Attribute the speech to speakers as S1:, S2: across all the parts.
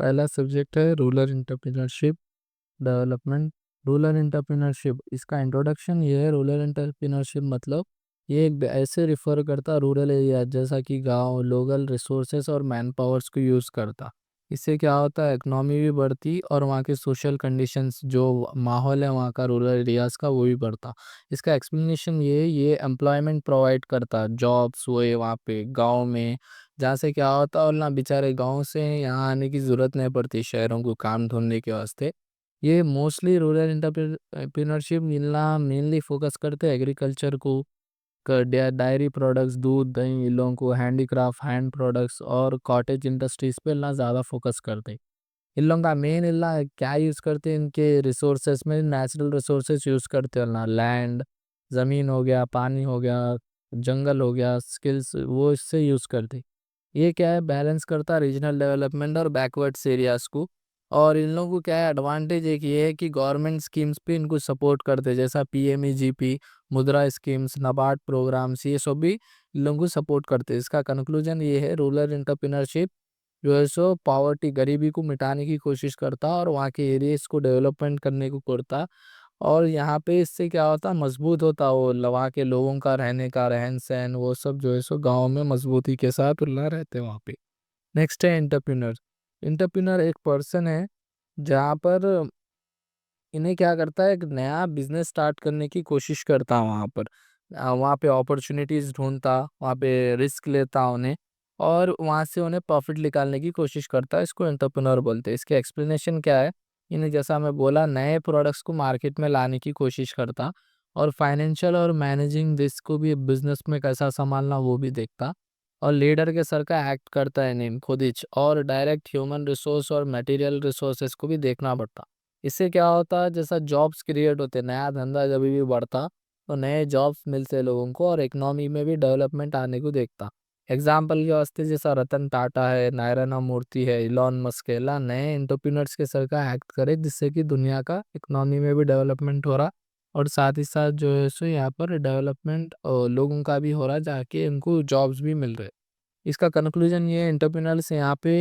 S1: पहला सब्जेक्ट है rural entrepreneurship development. Rural entrepreneurship, इसका इंट्रोडक्शन ये है। रूरल एंटरप्रेन्योरशिप मतलब ये एक ऐसे रिफर करता रूरल एरिया जैसा कि गांव, लोकल रिसोर्सेस और मैन पावर्स को यूज़ करता। इससे क्या होता है, इकोनॉमी भी बढ़ती और वहाँ के सोशल कंडीशंस जो माहौल है वहाँ का रूरल एरियाज़ का वो भी बढ़ता। इसका एक्सप्लेनेशन ये एम्प्लॉयमेंट प्रोवाइड करता, जॉब्स हुए वहाँ पे गांव में, जहाँ से क्या होता और ना बेचारे गांव से यहाँ आने की ज़रूरत नहीं पड़ती शहरों को काम ढूंढने के वास्ते। ये मोस्टली रूरल एंटरप्रेन्योरशिप मिलना मेनली फोकस करते हैं एग्रीकल्चर को, डायरी प्रोडक्ट्स, दूध दही, इन लोगों को हैंडीक्राफ्ट, हैंड प्रोडक्ट्स और कॉटेज इंडस्ट्रीज पे ना ज़्यादा फोकस करते हैं। इन लोगों का मेन इल्ला क्या यूज़ करते हैं, इनके रिसोर्सेज में नेचुरल रिसोर्सेज यूज़ करते हैं ना, लैंड, ज़मीन हो गया, पानी हो गया, जंगल हो गया, स्किल्स वो इससे यूज़ करते हैं। ये क्या है, बैलेंस करता है रीजनल डेवलपमेंट और बैकवर्ड्स एरियाज़ को। और इन लोगों को क्या है एडवांटेज, एक ये है कि गवर्नमेंट स्कीम्स पे इनको सपोर्ट करते हैं, जैसा पीएमईजीपी, मुद्रा स्कीम्स, नाबार्ड प्रोग्राम्स, ये सब भी इन लोगों को सपोर्ट करते हैं। इसका कंक्लूजन ये है, रूरल एंटरप्रेन्योरशिप जो है सो पॉवर्टी, गरीबी को मिटाने की कोशिश करता और वहाँ के एरियाज को डेवलपमेंट करने को करता। और यहाँ पे इससे क्या होता, मजबूत होता वो वहाँ के लोगों का रहने का रहन सहन, वो सब जो है सो गाँव में मजबूती के साथ उल्ला रहते हैं वहाँ पे। नेक्स्ट है एंटरप्रेन्योर। एंटरप्रेन्योर एक पर्सन है जहाँ पर इन्हें क्या करता है, एक नया बिजनेस स्टार्ट करने की कोशिश करता वहाँ पर। वहाँ पे अपॉर्चुनिटीज़ ढूँढता, वहाँ पे रिस्क लेता उन्हें और वहाँ से उन्हें प्रॉफ़िट निकालने की कोशिश करता है, इसको एंटरप्रेन्योर बोलते हैं। इसके एक्सप्लेनेशन क्या है, इन्हें जैसा मैं बोला नए प्रोडक्ट्स को मार्केट में लाने की कोशिश करता और फाइनेंशियल और मैनेजिंग रिस्क को भी बिज़नेस में कैसा सँभालना वो भी देखता और लीडर के सर का एक्ट करता है नेम खुद ही और डायरेक्ट ह्यूमन रिसोर्स और मटेरियल रिसोर्सेज को भी देखना पड़ता। इससे क्या होता है, जैसा जॉब्स क्रिएट होते, नया धंधा जब भी बढ़ता तो नए जॉब्स मिलते लोगों को और इकोनॉमी में भी डेवलपमेंट आने को देखता। एग्जाम्पल के वास्ते जैसा रतन टाटा है, नारायण मूर्ति है, इलॉन मस्क है, ला नए एंटरप्रेन्योर्स के सर का एक्ट करे जिससे कि दुनिया का इकोनॉमी में भी डेवलपमेंट हो रहा और साथ ही साथ जो है सो यहाँ पर डेवलपमेंट लोगों का भी हो रहा जाके इनको जॉब्स भी मिल रहे। इसका कंक्लूजन ये एंटरप्रेन्योर्स यहाँ पे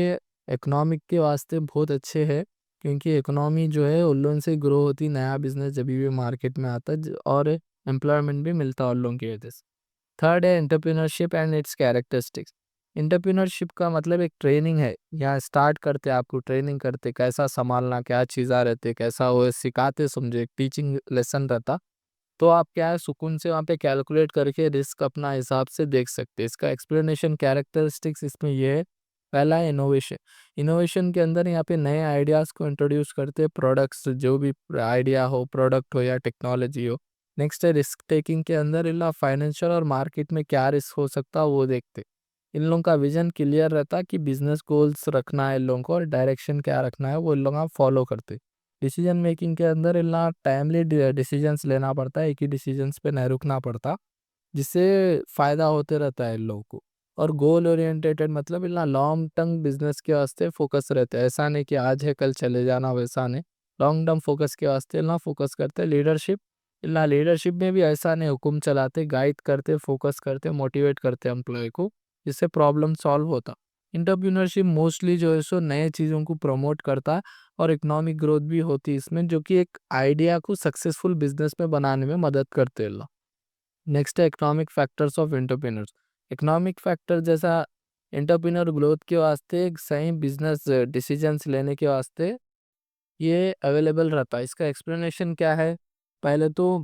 S1: इकोनॉमिक के वास्ते बहुत अच्छे है, क्योंकि इकोनॉमी जो है उन लोगों से ग्रो होती, नया बिजनेस जब भी मार्केट में आता है और एम्प्लॉयमेंट भी मिलता है उन लोगों की वजह से। थर्ड है entrepreneurship and it's characteristics. Entrepreneurship का मतलब एक ट्रेनिंग है, यहाँ स्टार्ट करते आपको ट्रेनिंग करते कैसा संभालना, क्या चीज़ा रहते, कैसा वो सिखाते, समझे टीचिंग लेसन रहता। तो आप क्या है सुकून से वहाँ पे कैलकुलेट करके रिस्क अपना हिसाब से देख सकते हैं। इसका एक्सप्लेनेशन कैरेक्टरिस्टिक्स इसमें ये है, पहला है इनोवेशन। इनोवेशन के अंदर यहाँ पे नए आइडियाज़ को इंट्रोड्यूस करते हैं, प्रोडक्ट्स जो भी आइडिया हो, प्रोडक्ट हो या टेक्नोलॉजी हो। नेक्स्ट है रिस्क टेकिंग के अंदर इला फाइनेंशियल और मार्केट में क्या रिस्क हो सकता है वो देखते। इन लोगों का विजन क्लियर रहता कि बिजनेस गोल्स रखना है इन लोगों को और डायरेक्शन क्या रखना है वो इन लोग फॉलो करते। डिसीजन मेकिंग के अंदर इतना टाइमली डिसीजंस लेना पड़ता है, एक ही डिसीजंस पे नहीं रुकना पड़ता, जिससे फ़ायदा होते रहता है इन लोगों को। और गोल ओरिएंटेटेड मतलब इतना लॉन्ग टर्म बिजनेस के वास्ते फोकस रहता है, ऐसा नहीं कि आज है कल चले जाना, वैसा नहीं। लॉन्ग टर्म फोकस के वास्ते इतना फोकस करते हैं। लीडरशिप, इतना लीडरशिप में भी ऐसा नहीं हुक्म चलाते, गाइड करते, फोकस करते, मोटिवेट करते एम्प्लॉय को, जिससे प्रॉब्लम सॉल्व होता। एंटरप्रेन्योरशिप मोस्टली जो है सो नए चीज़ों को प्रमोट करता है और इकोनॉमिक ग्रोथ भी होती है इसमें, जो कि एक आइडिया को सक्सेसफुल बिजनेस में बनाने में मदद करते हैं। नेक्स्ट है economic factors of entrepreneurs. Economic factor जैसा एंटरप्रेन्योर ग्रोथ के वास्ते एक सही बिजनेस डिसीजंस लेने के वास्ते ये अवेलेबल रहता है। इसका एक्सप्लेनेशन क्या है, पहले तो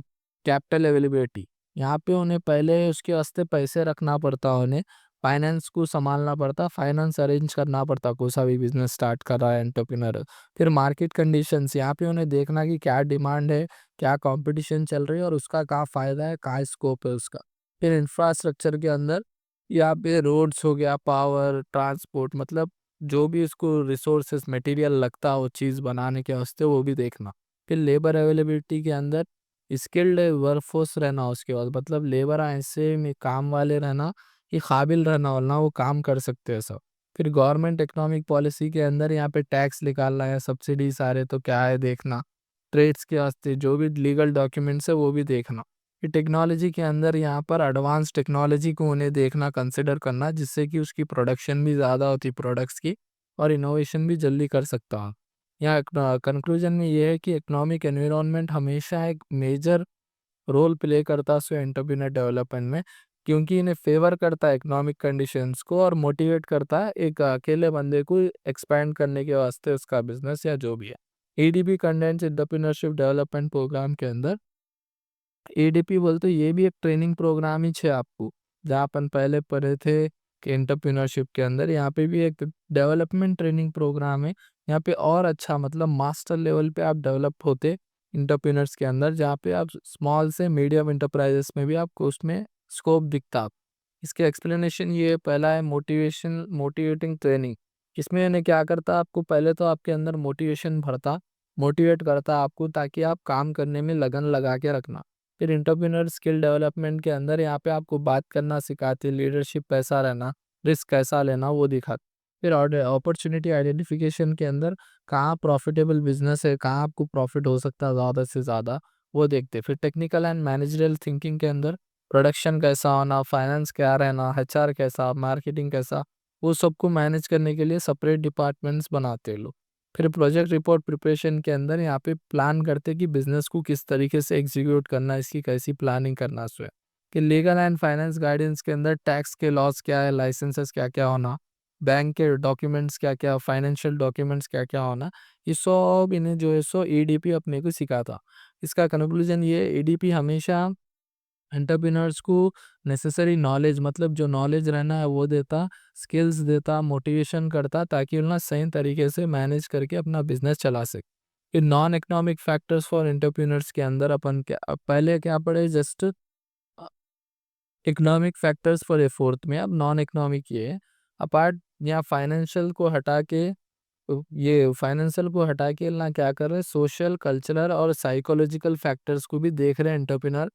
S1: कैपिटल अवेलेबिलिटी, यहाँ पे उन्हें पहले उसके वास्ते पैसे रखना पड़ता, उन्हें फाइनेंस को संभालना पड़ता, फाइनेंस अरेंज करना पड़ता, कोई सा भी बिजनेस स्टार्ट कर रहा है एंटरप्रेन्योर। फिर मार्केट कंडीशंस, यहाँ पे उन्हें देखना कि क्या डिमांड है, क्या कंपटीशन चल रही है और उसका क्या फ़ायदा है, क्या स्कोप है उसका। फिर इंफ्रास्ट्रक्चर के अंदर यहाँ पे रोड्स हो गया, पावर, ट्रांसपोर्ट, मतलब जो भी उसको रिसोर्सेस मटेरियल लगता है वो चीज़ बनाने के वास्ते वो भी देखना। फिर लेबर अवेलेबिलिटी के अंदर स्किल्ड वर्कफोर्स रहना, उसके बाद मतलब लेबर ऐसे में काम वाले रहना कि काबिल रहना वरना वो काम कर सकते हैं सब। फिर गवर्नमेंट इकोनॉमिक पॉलिसी के अंदर यहाँ पे टैक्स निकालना है, सब्सिडी सारे तो क्या है देखना। ट्रेड्स के वास्ते जो भी लीगल डॉक्यूमेंट्स है वो भी देखना। फिर टेक्नोलॉजी के अंदर यहाँ पर एडवांस टेक्नोलॉजी को उन्हें देखना, कंसिडर करना, जिससे कि उसकी प्रोडक्शन भी ज़्यादा होती प्रोडक्ट्स की और इनोवेशन भी जल्दी कर सकता है। यहाँ कंक्लूजन में ये है कि इकोनॉमिक एनवायरनमेंट हमेशा एक मेजर रोल प्ले करता है सो एंटरप्रेन्योर डेवलपमेंट में, क्योंकि इन्हें फेवर करता है इकोनॉमिक कंडीशंस को और मोटिवेट करता है एक अकेले बंदे को एक्सपैंड करने के वास्ते उसका बिजनेस या जो भी है। EDP condense entrepreneurship development program के अंदर एडीपी बोलते ये भी एक ट्रेनिंग प्रोग्राम ही है आपको, जहाँ अपन पहले पढ़े थे कि एंटरप्रेन्योरशिप के अंदर यहाँ पे भी एक डेवलपमेंट ट्रेनिंग प्रोग्राम है। यहाँ पे और अच्छा मतलब मास्टर लेवल पे आप डेवलप होते एंटरप्रेन्योर्स के अंदर, जहाँ पे आप स्मॉल से मीडियम एंटरप्राइजेस में भी आपको उसमें स्कोप दिखता आप। इसके एक्सप्लेनेशन ये पहला है मोटिवेटिंग ट्रेनिंग। इसमें इन्हें क्या करता आपको पहले तो आपके अंदर मोटिवेशन भरता, मोटिवेट करता आपको ताकि आप काम करने में लगन लगा के रखना। फिर एंटरप्रेन्योर स्किल डेवलपमेंट के अंदर यहाँ पे आपको बात करना सिखाते, लीडरशिप कैसा रहना, रिस्क कैसा लेना वो दिखाते। फिर अपॉर्चुनिटी आइडेंटिफिकेशन के अंदर कहाँ प्रॉफिटेबल बिजनेस है, कहाँ आपको प्रॉफिट हो सकता है ज़्यादा से ज़्यादा वो देखते। फिर टेक्निकल एंड मैनेजरियल थिंकिंग के अंदर प्रोडक्शन कैसा होना, फाइनेंस क्या रहना, एचआर कैसा, मार्केटिंग कैसा, वो सबको मैनेज करने के लिए सेपरेट डिपार्टमेंट्स बनाते हैं लोग। फिर प्रोजेक्ट रिपोर्ट प्रिपरेशन के अंदर यहाँ पे प्लान करते कि बिजनेस को किस तरीके से एग्जीक्यूट करना है, इसकी कैसी प्लानिंग करना सो है। कि लीगल एंड फाइनेंस गाइडेंस के अंदर टैक्स के लॉस क्या है, लाइसेंसेस क्या क्या होना, बैंक के डॉक्यूमेंट्स क्या क्या, फाइनेंशियल डॉक्यूमेंट्स क्या क्या होना, ये सब इन्हें जो है सो ईडीपी अपने को सिखाता। इसका कंक्लूजन ये ईडीपी हमेशा एंटरप्रेन्योर्स को नेसेसरी नॉलेज मतलब जो नॉलेज रहना है वो देता, स्किल्स देता, मोटिवेशन करता ताकि उन्हें सही तरीके से मैनेज करके अपना बिजनेस चला सके। ये non economic factors for entrepreneurs के अंदर अपन क्या पहले क्या पढ़े just economic factors for a fourth में, अब नॉन इकोनॉमिक ये है। अपार्ट यहाँ फाइनेंशियल को हटा के ये फाइनेंशियल को हटा के ना क्या कर रहे हैं, सोशल कल्चरल और साइकोलॉजिकल फैक्टर्स को भी देख रहे हैं एंटरप्रेन्योर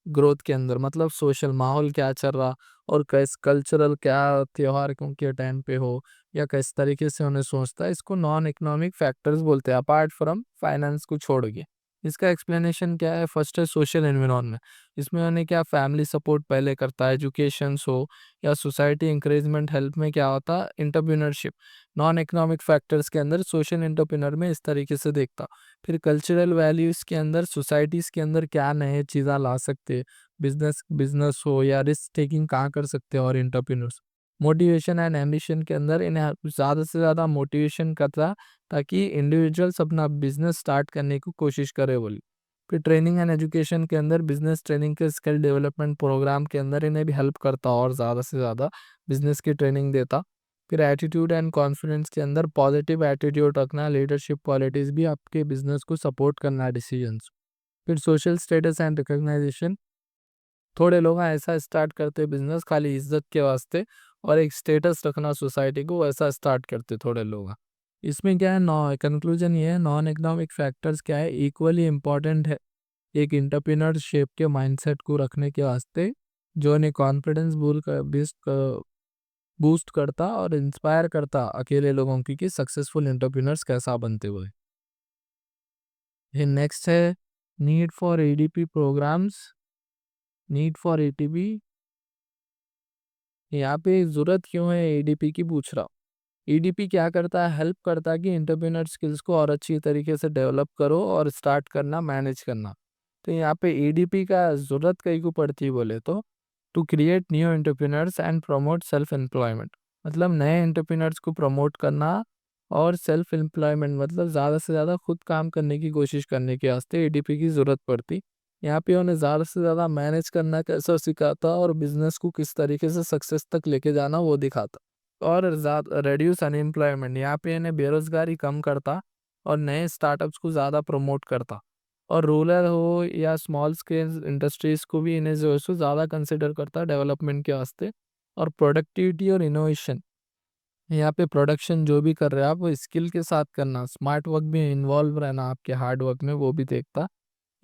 S1: ग्रोथ के अंदर। मतलब सोशल माहौल क्या चल रहा और कैस कल्चरल क्या त्योहार के टाइम पे हो या किस तरीके से उन्हें सोचता है, इसको नॉन इकोनॉमिक फैक्टर्स बोलते हैं अपार्ट फ्रॉम फाइनेंस को छोड़ के। इसका एक्सप्लेनेशन क्या है, फर्स्ट है सोशल एनवायरनमेंट। इसमें उन्हें क्या फैमिली सपोर्ट पहले करता है, एजुकेशन हो या सोसाइटी इंकरेजमेंट हेल्प में क्या होता है एंटरप्रेन्योरशिप। नॉन इकोनॉमिक फैक्टर्स के अंदर सोशल एंटरप्रेन्योर में इस तरीके से देखता। फिर कल्चरल वैल्यूज़ के अंदर सोसाइटीज़ के अंदर क्या नए चीज़ें ला सकते, बिजनेस बिजनेस हो या रिस्क टेकिंग कहाँ कर सकते हैं और एंटरप्रेन्योर्स। मोटिवेशन एंड एम्बिशन के अंदर इन्हें ज़्यादा से ज़्यादा मोटिवेशन करता ताकि इंडिविजुअल्स अपना बिजनेस स्टार्ट करने की कोशिश करे बोली। फिर ट्रेनिंग एंड एजुकेशन के अंदर बिजनेस ट्रेनिंग के स्किल डेवलपमेंट प्रोग्राम के अंदर इन्हें भी हेल्प करता और ज़्यादा से ज़्यादा बिजनेस की ट्रेनिंग देता। फिर एटीट्यूड एंड कॉन्फिडेंस के अंदर पॉजिटिव एटीट्यूड रखना, लीडरशिप क्वालिटीज़ भी आपके बिजनेस को सपोर्ट करना है डिसीजंस। फिर सोशल स्टेटस एंड रिकग्नाइजेशन, थोड़े लोग ऐसा स्टार्ट करते बिजनेस खाली इज्जत के वास्ते और एक स्टेटस रखना सोसाइटी को, वैसा स्टार्ट करते थोड़े लोग। इसमें क्या है नॉ कंक्लूजन ये है, नॉन इकोनॉमिक फैक्टर्स क्या है इक्वली इम्पॉर्टेंट है एक एंटरप्रेन्योरशिप के माइंडसेट को रखने के वास्ते, जो उन्हें कॉन्फिडेंस बूस्ट करता और इंस्पायर करता अकेले लोगों की कि सक्सेसफुल एंटरप्रेन्योर्स कैसा बनते हुए। ये नेक्स्ट है need for ADP programs, need for ATP. यहाँ पे ज़रूरत क्यों है एडीपी की पूछ रहा हूँ। ईडीपी क्या करता है, हेल्प करता है कि एंटरप्रेन्योर स्किल्स को और अच्छी तरीके से डेवलप करो और स्टार्ट करना, मैनेज करना। तो यहाँ पे ईडीपी का ज़रूरत कहीं को पड़ती है बोले तो to create new entrepreneurs and promote self employment. मतलब नए एंटरप्रेन्योर्स को प्रमोट करना और सेल्फ एम्प्लॉयमेंट मतलब ज़्यादा से ज़्यादा खुद काम करने की कोशिश करने के वास्ते ईडीपी की ज़रूरत पड़ती। यहाँ पे उन्हें ज़्यादा से ज़्यादा मैनेज करना कैसा सिखाता और बिजनेस को किस तरीके से सक्सेस तक लेके जाना वो दिखाता। और रेड्यूस अनएम्प्लॉयमेंट, यहाँ पे इन्हें बेरोजगारी कम करता और नए स्टार्टअप्स को ज़्यादा प्रमोट करता। और रूरल हो या स्मॉल स्केल इंडस्ट्रीज़ को भी इन्हें जो है सो ज़्यादा कंसिडर करता डेवलपमेंट के वास्ते। और प्रोडक्टिविटी और इनोवेशन, यहाँ पे प्रोडक्शन जो भी कर रहे हैं आप वो स्किल के साथ करना, स्मार्ट वर्क भी इन्वॉल्व रहना आपके हार्ड वर्क में वो भी देखता।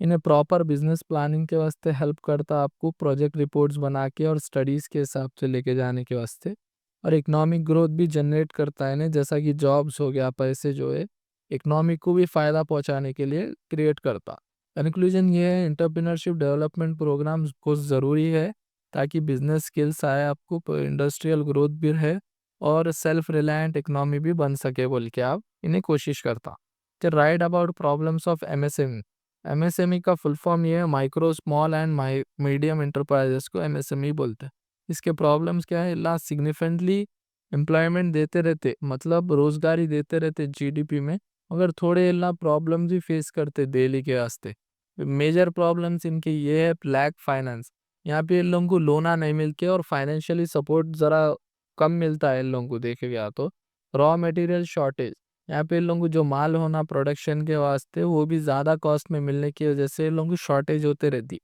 S1: इन्हें प्रॉपर बिजनेस प्लानिंग के वास्ते हेल्प करता आपको प्रोजेक्ट रिपोर्ट्स बना के और स्टडीज़ के हिसाब से लेके जाने के वास्ते। और इकोनॉमिक ग्रोथ भी जनरेट करता है इन्हें, जैसा कि जॉब्स हो गया, पैसे जो है इकोनॉमिक को भी फ़ायदा पहुंचाने के लिए क्रिएट करता। कंक्लूजन ये है एंटरप्रेन्योरशिप डेवलपमेंट प्रोग्राम्स बहुत ज़रूरी है ताकि बिजनेस स्किल्स आए आपको, इंडस्ट्रियल ग्रोथ भी है और सेल्फ रिलायंट इकोनॉमी भी बन सके बोल के आप इन्हें कोशिश करता। तो right about problems of MSME. MSME का फुल फॉर्म ये है, micro small and medium enterprises को एमएसएमई बोलते हैं। इसके प्रॉब्लम्स क्या है, लास्ट सिग्निफिकेंटली एम्प्लॉयमेंट देते रहते, मतलब रोजगारी देते रहते जीडीपी में, मगर थोड़े ला प्रॉब्लम्स भी फेस करते डेली के वास्ते। मेजर प्रॉब्लम्स इनके ये है, ब्लैक फाइनेंस, यहाँ पे इन लोगों को लोना नहीं मिलके और फाइनेंशियली सपोर्ट ज़रा कम मिलता है इन लोगों को देखे गया तो। रॉ मटेरियल शॉर्टेज, यहाँ पे इन लोगों को जो माल होना प्रोडक्शन के वास्ते वो भी ज़्यादा कॉस्ट में मिलने की वजह से इन लोगों को शॉर्टेज होते रहती।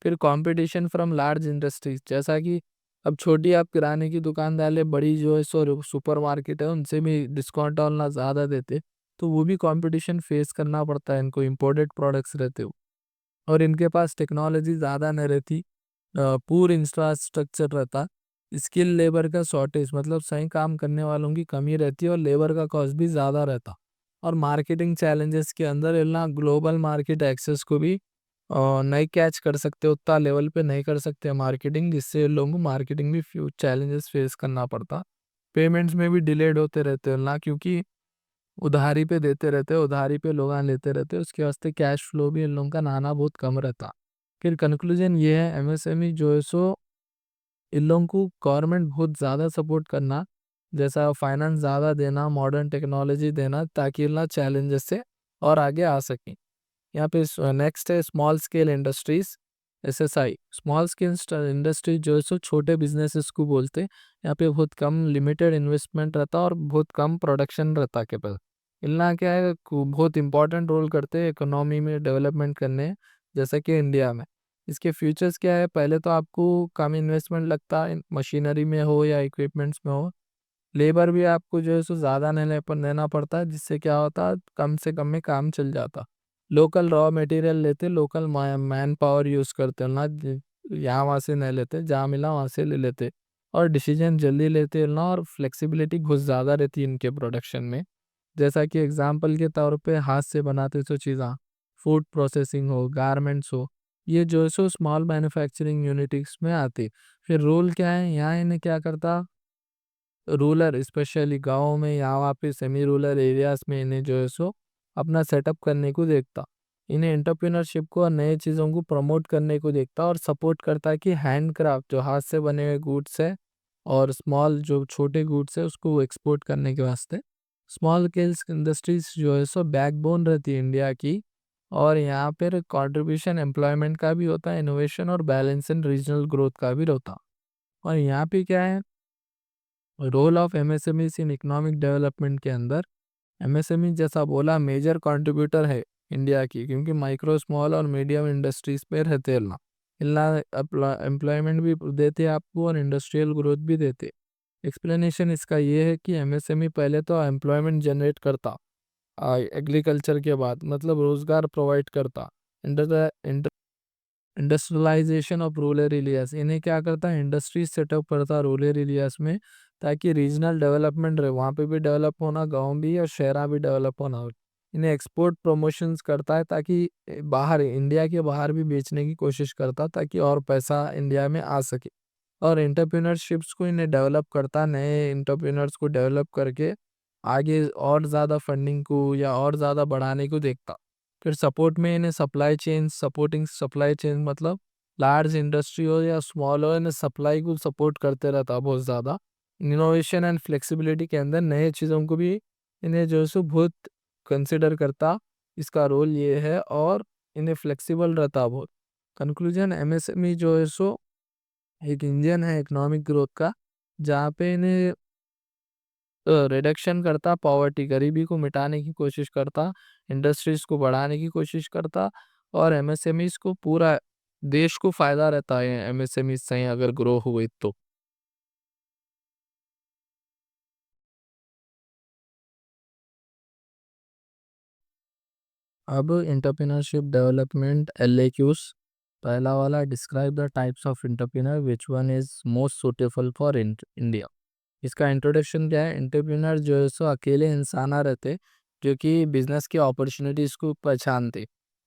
S1: फिर कंपटीशन फ्रॉम लार्ज इंडस्ट्रीज, जैसा कि अब छोटी आप किराने की दुकान डाले, बड़ी जो है सो सुपर मार्केट है उनसे भी डिस्काउंट और ज़्यादा देते, तो वो भी कंपटीशन फेस करना पड़ता है इनको, इम्पोर्टेड प्रोडक्ट्स रहते हो और इनके पास टेक्नोलॉजी ज़्यादा नहीं रहती, पूर इंफ्रास्ट्रक्चर रहता। स्किल लेबर का शॉर्टेज, मतलब सही काम करने वालों की कमी रहती है और लेबर का कॉस्ट भी ज़्यादा रहता। और मार्केटिंग चैलेंजेस के अंदर इतना ग्लोबल मार्केट एक्सेस को भी नहीं कैच कर सकते, उतना लेवल पे नहीं कर सकते मार्केटिंग, जिससे लोगों को मार्केटिंग भी फ्यू चैलेंजेस फेस करना पड़ता। पेमेंट्स में भी डिलेड होते रहते हैं ना, क्योंकि उधारी पे देते रहते हैं, उधारी पे लोग लेते रहते हैं, उसके वास्ते कैश फ्लो भी इन लोगों का नाना बहुत कम रहता। फिर कंक्लूजन ये है, एमएसएमई जो है सो इन लोगों को गवर्नमेंट बहुत ज़्यादा सपोर्ट करना, जैसा फाइनेंस ज़्यादा देना, मॉडर्न टेक्नोलॉजी देना, ताकि ना चैलेंजेस से और आगे आ सकें। यहाँ पे नेक्स्ट है small scale industries, SSI. Small scale industry जो है सो छोटे बिजनेसेस को बोलते हैं। यहाँ पे बहुत कम लिमिटेड इन्वेस्टमेंट रहता और बहुत कम प्रोडक्शन रहता के पास। इतना क्या है, बहुत इंपॉर्टेंट रोल करते हैं इकोनॉमी में डेवलपमेंट करने, जैसा कि इंडिया में। इसके फ्यूचर्स क्या है, पहले तो आपको कम इन्वेस्टमेंट लगता है, मशीनरी में हो या इक्विपमेंट्स में हो। लेबर भी आपको जो है सो ज़्यादा नहीं लेना पड़ता है, जिससे क्या होता है, कम से कम में काम चल जाता। लोकल रॉ मटेरियल लेते, लोकल मैन पावर यूज़ करते हैं ना, यहाँ वहाँ से नहीं लेते, जहाँ मिला वहाँ से ले लेते। और डिसीजन जल्दी लेते हैं ना, और फ्लेक्सिबिलिटी बहुत ज़्यादा रहती है इनके प्रोडक्शन में। जैसा कि एग्जांपल के तौर पे हाथ से बनाते सो चीज़ा, फूड प्रोसेसिंग हो, गारमेंट्स हो, ये जो है सो स्मॉल मैन्युफैक्चरिंग यूनिट्स में आती। फिर रूल क्या है, यहाँ इन्हें क्या करता, रूरल स्पेशली गाँव में या वहाँ पे सेमी रूरल एरियाज़ में इन्हें जो है सो अपना सेटअप करने को देखता। इन्हें एंटरप्रेन्योरशिप को और नए चीज़ों को प्रमोट करने को देखता और सपोर्ट करता कि हैंडक्राफ्ट जो हाथ से बने हुए गुड्स है और स्मॉल जो छोटे गुड्स है उसको एक्सपोर्ट करने के वास्ते। स्मॉल स्केल्स इंडस्ट्रीज जो है सो बैकबोन रहती है इंडिया की, और यहाँ पर कंट्रीब्यूशन एम्प्लॉयमेंट का भी होता है, इनोवेशन और बैलेंस इन रीजनल ग्रोथ का भी रहता। और यहाँ पे क्या है, role of MSMEs in economic development के अंदर, एमएसएमई जैसा बोला मेजर कंट्रीब्यूटर है इंडिया की, क्योंकि माइक्रो स्मॉल और मीडियम इंडस्ट्रीज पे रहते हैं ना, इतना एम्प्लॉयमेंट भी देते हैं आपको और इंडस्ट्रियल ग्रोथ भी देते। एक्सप्लेनेशन इसका ये है कि एमएसएमई पहले तो एम्प्लॉयमेंट जनरेट करता एग्रीकल्चर के बाद, मतलब रोजगार प्रोवाइड करता। इंडस्ट्रियलाइजेशन ऑफ रूरल एरियाज, इन्हें क्या करता है, इंडस्ट्री सेटअप करता रूरल एरियाज में, ताकि रीजनल डेवलपमेंट रहे, वहाँ पे भी डेवलप होना, गांव भी और शहरा भी डेवलप होना हो। इन्हें एक्सपोर्ट प्रमोशंस करता है, ताकि बाहर इंडिया के बाहर भी बेचने की कोशिश करता, ताकि और पैसा इंडिया में आ सके। और एंटरप्रेन्योरशिप्स को इन्हें डेवलप करता, नए एंटरप्रेन्योर्स को डेवलप करके आगे और ज़्यादा फंडिंग को या और ज़्यादा बढ़ाने को देखता। फिर सपोर्ट में इन्हें supply chain, supporting supply chain, मतलब लार्ज इंडस्ट्री हो या स्मॉल हो, इन्हें सप्लाई को सपोर्ट करते रहता बहुत ज़्यादा। इनोवेशन एंड फ्लेक्सिबिलिटी के अंदर नए चीज़ों को भी इन्हें जो है सो बहुत कंसिडर करता, इसका रोल ये है, और इन्हें फ्लेक्सिबल रहता बहुत। कंक्लूजन, एमएसएमई जो है सो एक इंजन है इकोनॉमिक ग्रोथ का, जहाँ पे इन्हें रिडक्शन करता पॉवर्टी, गरीबी को मिटाने की कोशिश करता, इंडस्ट्रीज़ को बढ़ाने की कोशिश करता, और एमएसएमईज़ को पूरा देश को फ़ायदा रहता है एमएसएमईज़ से अगर ग्रो हुए तो। अब एंटरप्रेन्योरशिप डेवलपमेंट एलएक्यूज़, पहला वाला, describe the types of entrepreneur, which one is most suitable for India. इसका इंट्रोडक्शन क्या है, एंटरप्रेन्योर जो है सो अकेले इंसान रहते जो कि बिजनेस की अपॉर्चुनिटीज़ को पहचानते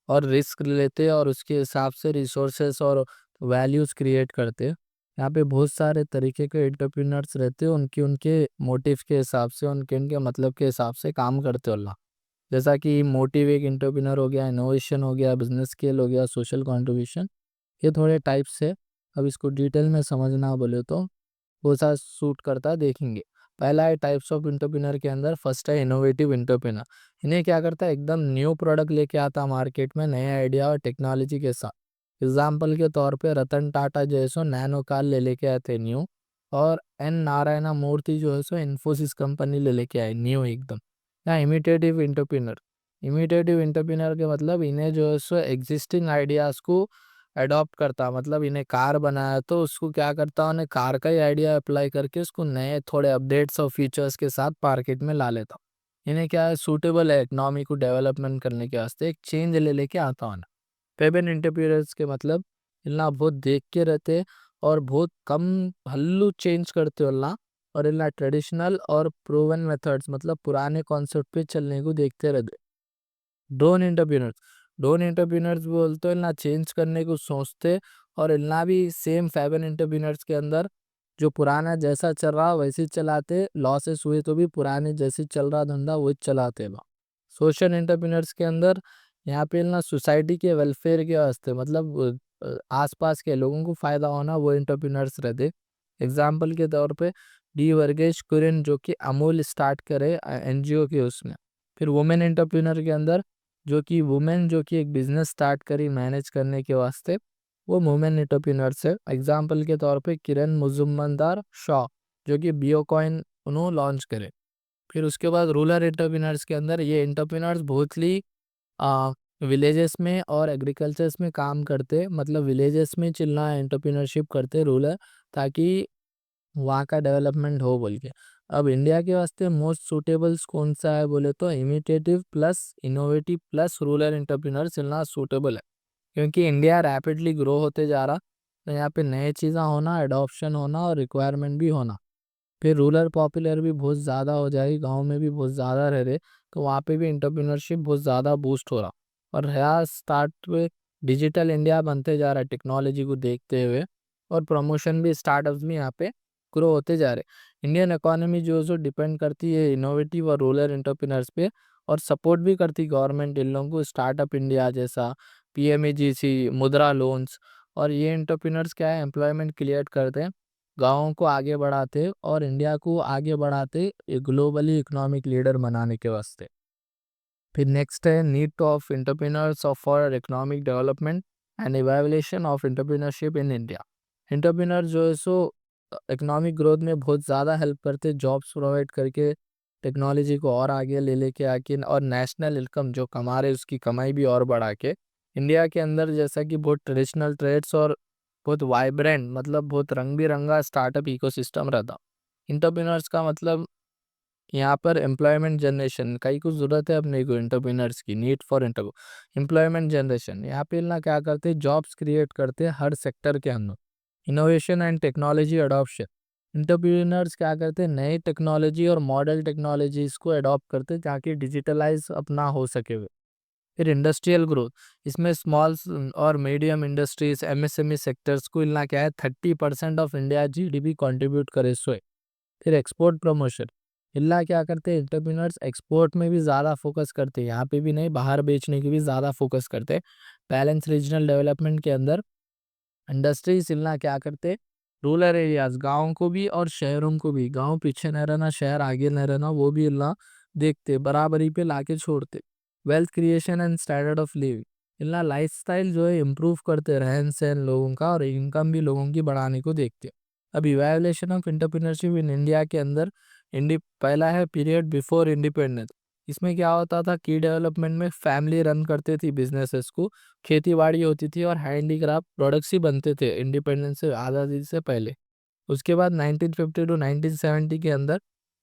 S1: और रिस्क लेते और उसके हिसाब से रिसोर्सेस और वैल्यूज़ क्रिएट करते। यहाँ पे बहुत सारे तरीके के एंटरप्रेन्योर्स रहते हैं, उनके उनके मोटिव के हिसाब से, उनके उनके मतलब के हिसाब से काम करते हो। जैसा कि मोटिव एक एंटरप्रेन्योर हो गया, इनोवेशन हो गया, बिजनेस स्केल हो गया, सोशल कंट्रीब्यूशन, ये थोड़े टाइप्स है। अब इसको डिटेल में समझना बोले तो वो सा सूट करता है, देखेंगे। पहला है टाइप्स ऑफ एंटरप्रेन्योर के अंदर, फर्स्ट है इनोवेटिव एंटरप्रेन्योर। इन्हें क्या करता है, एकदम न्यू प्रोडक्ट लेके आता मार्केट में नए आइडिया और टेक्नोलॉजी के साथ। एग्जाम्पल के तौर पे रतन टाटा जो है सो नैनो कार ले लेके आए थे न्यू, और एन नारायण मूर्ति जो है सो इन्फोसिस कंपनी ले लेके आए न्यू एकदम। या इमिटेटिव एंटरप्रेन्योर, इमिटेटिव एंटरप्रेन्योर के मतलब इन्हें जो है सो एग्जिस्टिंग आइडियाज को अडॉप्ट करता, मतलब इन्हें कार बनाया तो उसको क्या करता, उन्हें कार का ही आइडिया अप्लाई करके उसको नए थोड़े अपडेट्स और फीचर्स के साथ मार्केट में ला लेता। इन्हें क्या है, सूटेबल है इकोनॉमी को डेवलपमेंट करने के वास्ते, एक चेंज ले लेके आता हूँ। पेबन इंटरप्रेन्योर्स के मतलब इतना बहुत देख के रहते और बहुत कम हल्लू चेंज करते होला, और इतना ट्रेडिशनल और प्रूवन मेथड्स मतलब पुराने कॉन्सेप्ट पे चलने को देखते रहते। ड्रोन एंटरप्रेन्योर्स, ड्रोन एंटरप्रेन्योर्स बोलते हैं ना, चेंज करने को सोचते, और इतना भी सेम फैबन एंटरप्रेन्योर्स के अंदर जो पुराना जैसा चल रहा वैसे ही चलाते, लॉसेस हुए तो भी पुराने जैसे चल रहा धंधा वही चलाते बा। सोशल एंटरप्रेन्योर्स के अंदर यहाँ पे ना सोसाइटी के वेलफेयर के वास्ते, मतलब आसपास के लोगों को फायदा होना, वो एंटरप्रेन्योर्स रहते। एग्जाम्पल के तौर पे डी वर्गेश कुरियन जो कि अमूल स्टार्ट करे एनजीओ के उसमें। फिर वुमेन एंटरप्रेन्योर के अंदर जो कि वुमेन जो कि एक बिजनेस स्टार्ट करी मैनेज करने के वास्ते, वो वुमेन एंटरप्रेन्योर्स है। एग्जाम्पल के तौर पे किरण मुजुम्मनदार शॉ जो कि बियोकॉइन उन्होंने लॉन्च करे। फिर उसके बाद रूरल एंटरप्रेन्योर्स के अंदर ये एंटरप्रेन्योर्स बहुत ही विलेजेस में और एग्रीकल्चर्स में काम करते, मतलब विलेजेस में चिल्ला एंटरप्रेन्योरशिप करते रूरल, ताकि वहाँ का डेवलपमेंट हो बोल के। अब इंडिया के वास्ते मोस्ट सूटेबल्स कौन सा है बोले तो imitative plus innovative plus rural entrepreneur चलना सूटेबल है, क्योंकि इंडिया रैपिडली ग्रो होते जा रहा, तो यहाँ पे नए चीज़ें होना, एडॉप्शन होना और रिक्वायरमेंट भी होना। फिर रूरल पॉपुलर भी बहुत ज़्यादा हो जाएगी, गांव में भी बहुत ज़्यादा रह रहे, तो वहाँ पे भी इंटरप्रेन्योरशिप बहुत ज़्यादा बूस्ट हो रहा। और है स्टार्ट पे डिजिटल इंडिया बनते जा रहा है टेक्नोलॉजी को देखते हुए, और प्रमोशन भी स्टार्टअप्स में यहाँ पे ग्रो होते जा रहे। इंडियन इकोनॉमी जो डिपेंड करती है इनोवेटिव और रूरल एंटरप्रेन्योर्स पे, और सपोर्ट भी करती गवर्नमेंट इन लोगों को, स्टार्टअप इंडिया जैसा, पीएमईजीसी, मुद्रा लोन्स। और ये एंटरप्रेन्योर्स क्या है, एम्प्लॉयमेंट क्रिएट करते हैं, गाँव को आगे बढ़ाते और इंडिया को आगे बढ़ाते ग्लोबली इकोनॉमिक लीडर बनाने के वास्ते। फिर नेक्स्ट है need of entrepreneurs of for economic development and evaluation of entrepreneurship in India. Entrepreneur जो है सो इकोनॉमिक ग्रोथ में बहुत ज़्यादा हेल्प करते, जॉब्स प्रोवाइड करके टेक्नोलॉजी को और आगे ले लेके आके, और नेशनल इनकम जो कमा रहे उसकी कमाई भी और बढ़ा के। इंडिया के अंदर जैसा कि बहुत ट्रेडिशनल ट्रेड्स और बहुत वाइब्रेंट मतलब बहुत रंग बिरंगा स्टार्टअप इकोसिस्टम रहता। एंटरप्रेन्योर्स का मतलब यहाँ पर एम्प्लॉयमेंट जनरेशन कई कुछ ज़रूरत है अपने को, एंटरप्रेन्योर्स की नीड फॉर एम्प्लॉयमेंट जनरेशन, यहाँ पे ना क्या करते हैं, जॉब्स क्रिएट करते हैं हर सेक्टर के अंदर। Innovation and technology adoption, entrepreneurs क्या करते हैं, नई टेक्नोलॉजी और मॉडल टेक्नोलॉजीज को अडॉप्ट करते हैं ताकि डिजिटलाइज अपना हो सके हुए। फिर इंडस्ट्रियल ग्रोथ, इसमें स्मॉल और मीडियम इंडस्ट्रीज एमएसएमई सेक्टर्स को इतना क्या है 30% ऑफ इंडिया जीडीपी कंट्रीब्यूट करे सो है। फिर एक्सपोर्ट प्रमोशन, इल्ला क्या करते हैं, एंटरप्रेन्योर्स एक्सपोर्ट में भी ज़्यादा फोकस करते हैं, यहाँ पे भी नहीं बाहर बेचने की भी ज़्यादा फोकस करते हैं। बैलेंस रीजनल डेवलपमेंट के अंदर इंडस्ट्रीज इल्ला क्या करते, रूरल एरियाज गाँव को भी और शहरों को भी, गाँव पीछे नहीं रहना शहर आगे नहीं रहना, वो भी इल्ला देखते बराबरी पे लाके छोड़ते। Wealth creation and standard of living, इल्ला लाइफस्टाइल जो है इम्प्रूव करते, रहन सहन लोगों का और इनकम भी लोगों की बढ़ाने को देखते। अब evaluation of entrepreneurship in India के अंदर पहला है पीरियड बिफोर इंडिपेंडेंस। इसमें क्या होता था, की डेवलपमेंट में फैमिली रन करते थी बिजनेसेस को, खेती बाड़ी होती थी और हैंडीक्राफ्ट प्रोडक्ट्स ही बनते थे इंडिपेंडेंस से आज़ादी से पहले। उसके बाद 1950 टू 1970 के अंदर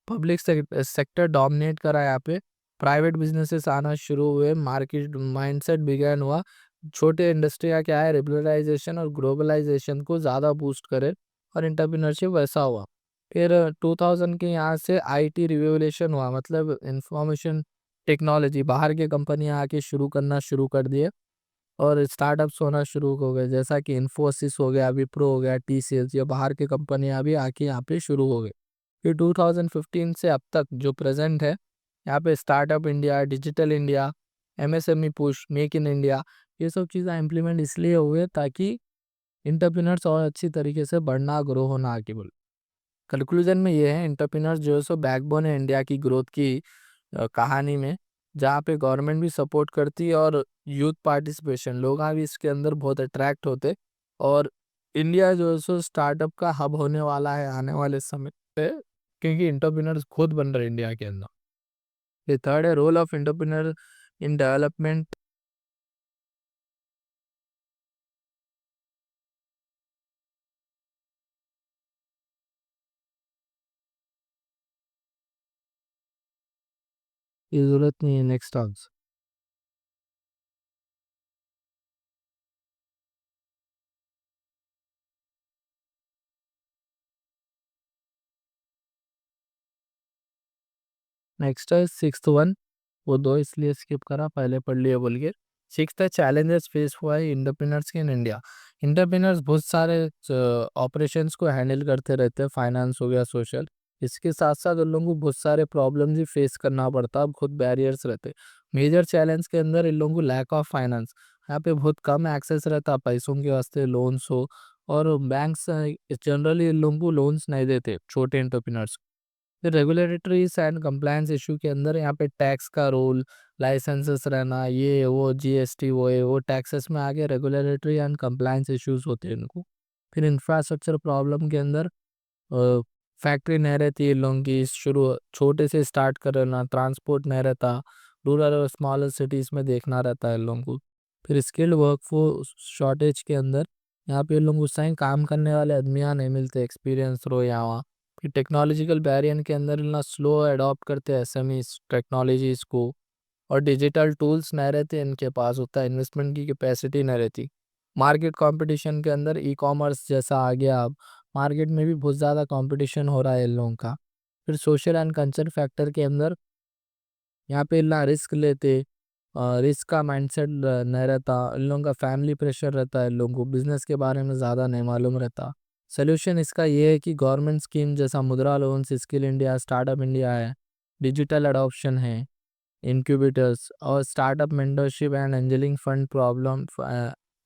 S1: पब्लिक सेक्टर डोमिनेट करा, यहाँ पे प्राइवेट बिजनेसेस आना शुरू हुए, मार्केट माइंडसेट बिगैन हुआ। छोटे इंडस्ट्रिया क्या है, लिबरलाइजेशन और ग्लोबलाइजेशन को ज़्यादा बूस्ट करे, और एंटरप्रेन्योरशिप वैसा हुआ। फिर 2000 के यहाँ से आईटी रिवोल्यूशन हुआ, मतलब इंफॉर्मेशन टेक्नोलॉजी बाहर के कंपनियां आके शुरू करना शुरू कर दिए, और स्टार्टअप्स होना शुरू हो गए, जैसा कि इन्फोसिस हो गया, विप्रो हो गया, टीसीएस, ये बाहर की कंपनियां भी आके यहाँ पे शुरू हो गई। फिर 2015 से अब तक जो प्रेजेंट है, यहाँ पे startup India, digital India, MSME push, make in India, ये सब चीज़ें इम्प्लीमेंट इसलिए हुए ताकि एंटरप्रेन्योर्स और अच्छी तरीके से बढ़ना, ग्रो होना आगे बोल। कंक्लूजन में ये है, एंटरप्रेन्योर्स जो है सो बैकबोन है इंडिया की ग्रोथ की कहानी में, जहाँ पे गवर्नमेंट भी सपोर्ट करती है और यूथ पार्टिसिपेशन, लोग भी इसके अंदर बहुत अट्रैक्ट होते। और इंडिया जो है सो स्टार्टअप का हब होने वाला है आने वाले समय पे, क्योंकि एंटरप्रेन्योर्स खुद बन रहे हैं इंडिया के अंदर। ये थर्ड है, role of entrepreneur in development. ये जरूरत नहीं है, नेक्स्ट आंसर। नेक्स्ट है सिक्स्थ वन, वो दो इसलिए स्किप करा, पहले पढ़ लिया बोल के। सिक्स्थ है, चैलेंजेस फेस हुआ है एंटरप्रेन्योर्स के इन इंडिया। एंटरप्रेन्योर्स बहुत सारे ऑपरेशंस को हैंडल करते रहते हैं, फाइनेंस हो गया, सोशल। इसके साथ साथ उन लोगों को बहुत सारे प्रॉब्लम्स भी फेस करना पड़ता, बहुत बैरियर्स रहते। मेजर चैलेंज के अंदर इन लोगों को लैक ऑफ फाइनेंस, यहाँ पे बहुत कम एक्सेस रहता पैसों के वास्ते, लोन्स हो, और बैंक्स जनरली इन लोगों को लोन्स नहीं देते छोटे एंटरप्रेन्योर्स। फिर रेगुलेटरीज एंड कंप्लायंस इशू के अंदर यहाँ पे टैक्स का रोल, लाइसेंसेस रहना, ये वो जीएसटी, वो ये वो टैक्सेस में आगे रेगुलेटरी एंड कंप्लायंस इश्यूज होते हैं इनको। फिर इंफ्रास्ट्रक्चर प्रॉब्लम के अंदर फैक्ट्री नहीं रहती इन लोगों की, शुरू छोटे से स्टार्ट करना, ट्रांसपोर्ट नहीं रहता, रूरल और स्मॉलर सिटीज़ में देखना रहता है इन लोगों को। फिर स्किल्ड वर्कफोर्स शॉर्टेज के अंदर यहाँ पे इन लोगों को सही काम करने वाले आदमियाँ नहीं मिलते, एक्सपीरियंस रो यहाँ वहाँ। फिर टेक्नोलॉजिकल बैरियर के अंदर ना स्लो अडॉप्ट करते हैं एसएमईज टेक्नोलॉजीज को, और डिजिटल टूल्स नहीं रहते इनके पास, होता है इन्वेस्टमेंट की कैपेसिटी नहीं रहती। मार्केट कंपटीशन के अंदर ई कॉमर्स जैसा आ गया अब, मार्केट में भी बहुत ज़्यादा कंपटीशन हो रहा है इन लोगों का। फिर सोशल एंड कल्चर फैक्टर के अंदर यहाँ पे ना रिस्क लेते, रिस्क का माइंडसेट नहीं रहता इन लोगों का, फैमिली प्रेशर रहता है इन लोगों को, बिजनेस के बारे में ज़्यादा नहीं मालूम रहता। सोल्यूशन इसका ये है कि गवर्नमेंट स्कीम जैसा Mudra loans, skill India, startup India है, डिजिटल अडॉप्शन है, इंक्यूबेटर्स और startup mentorship and angeling fund problem,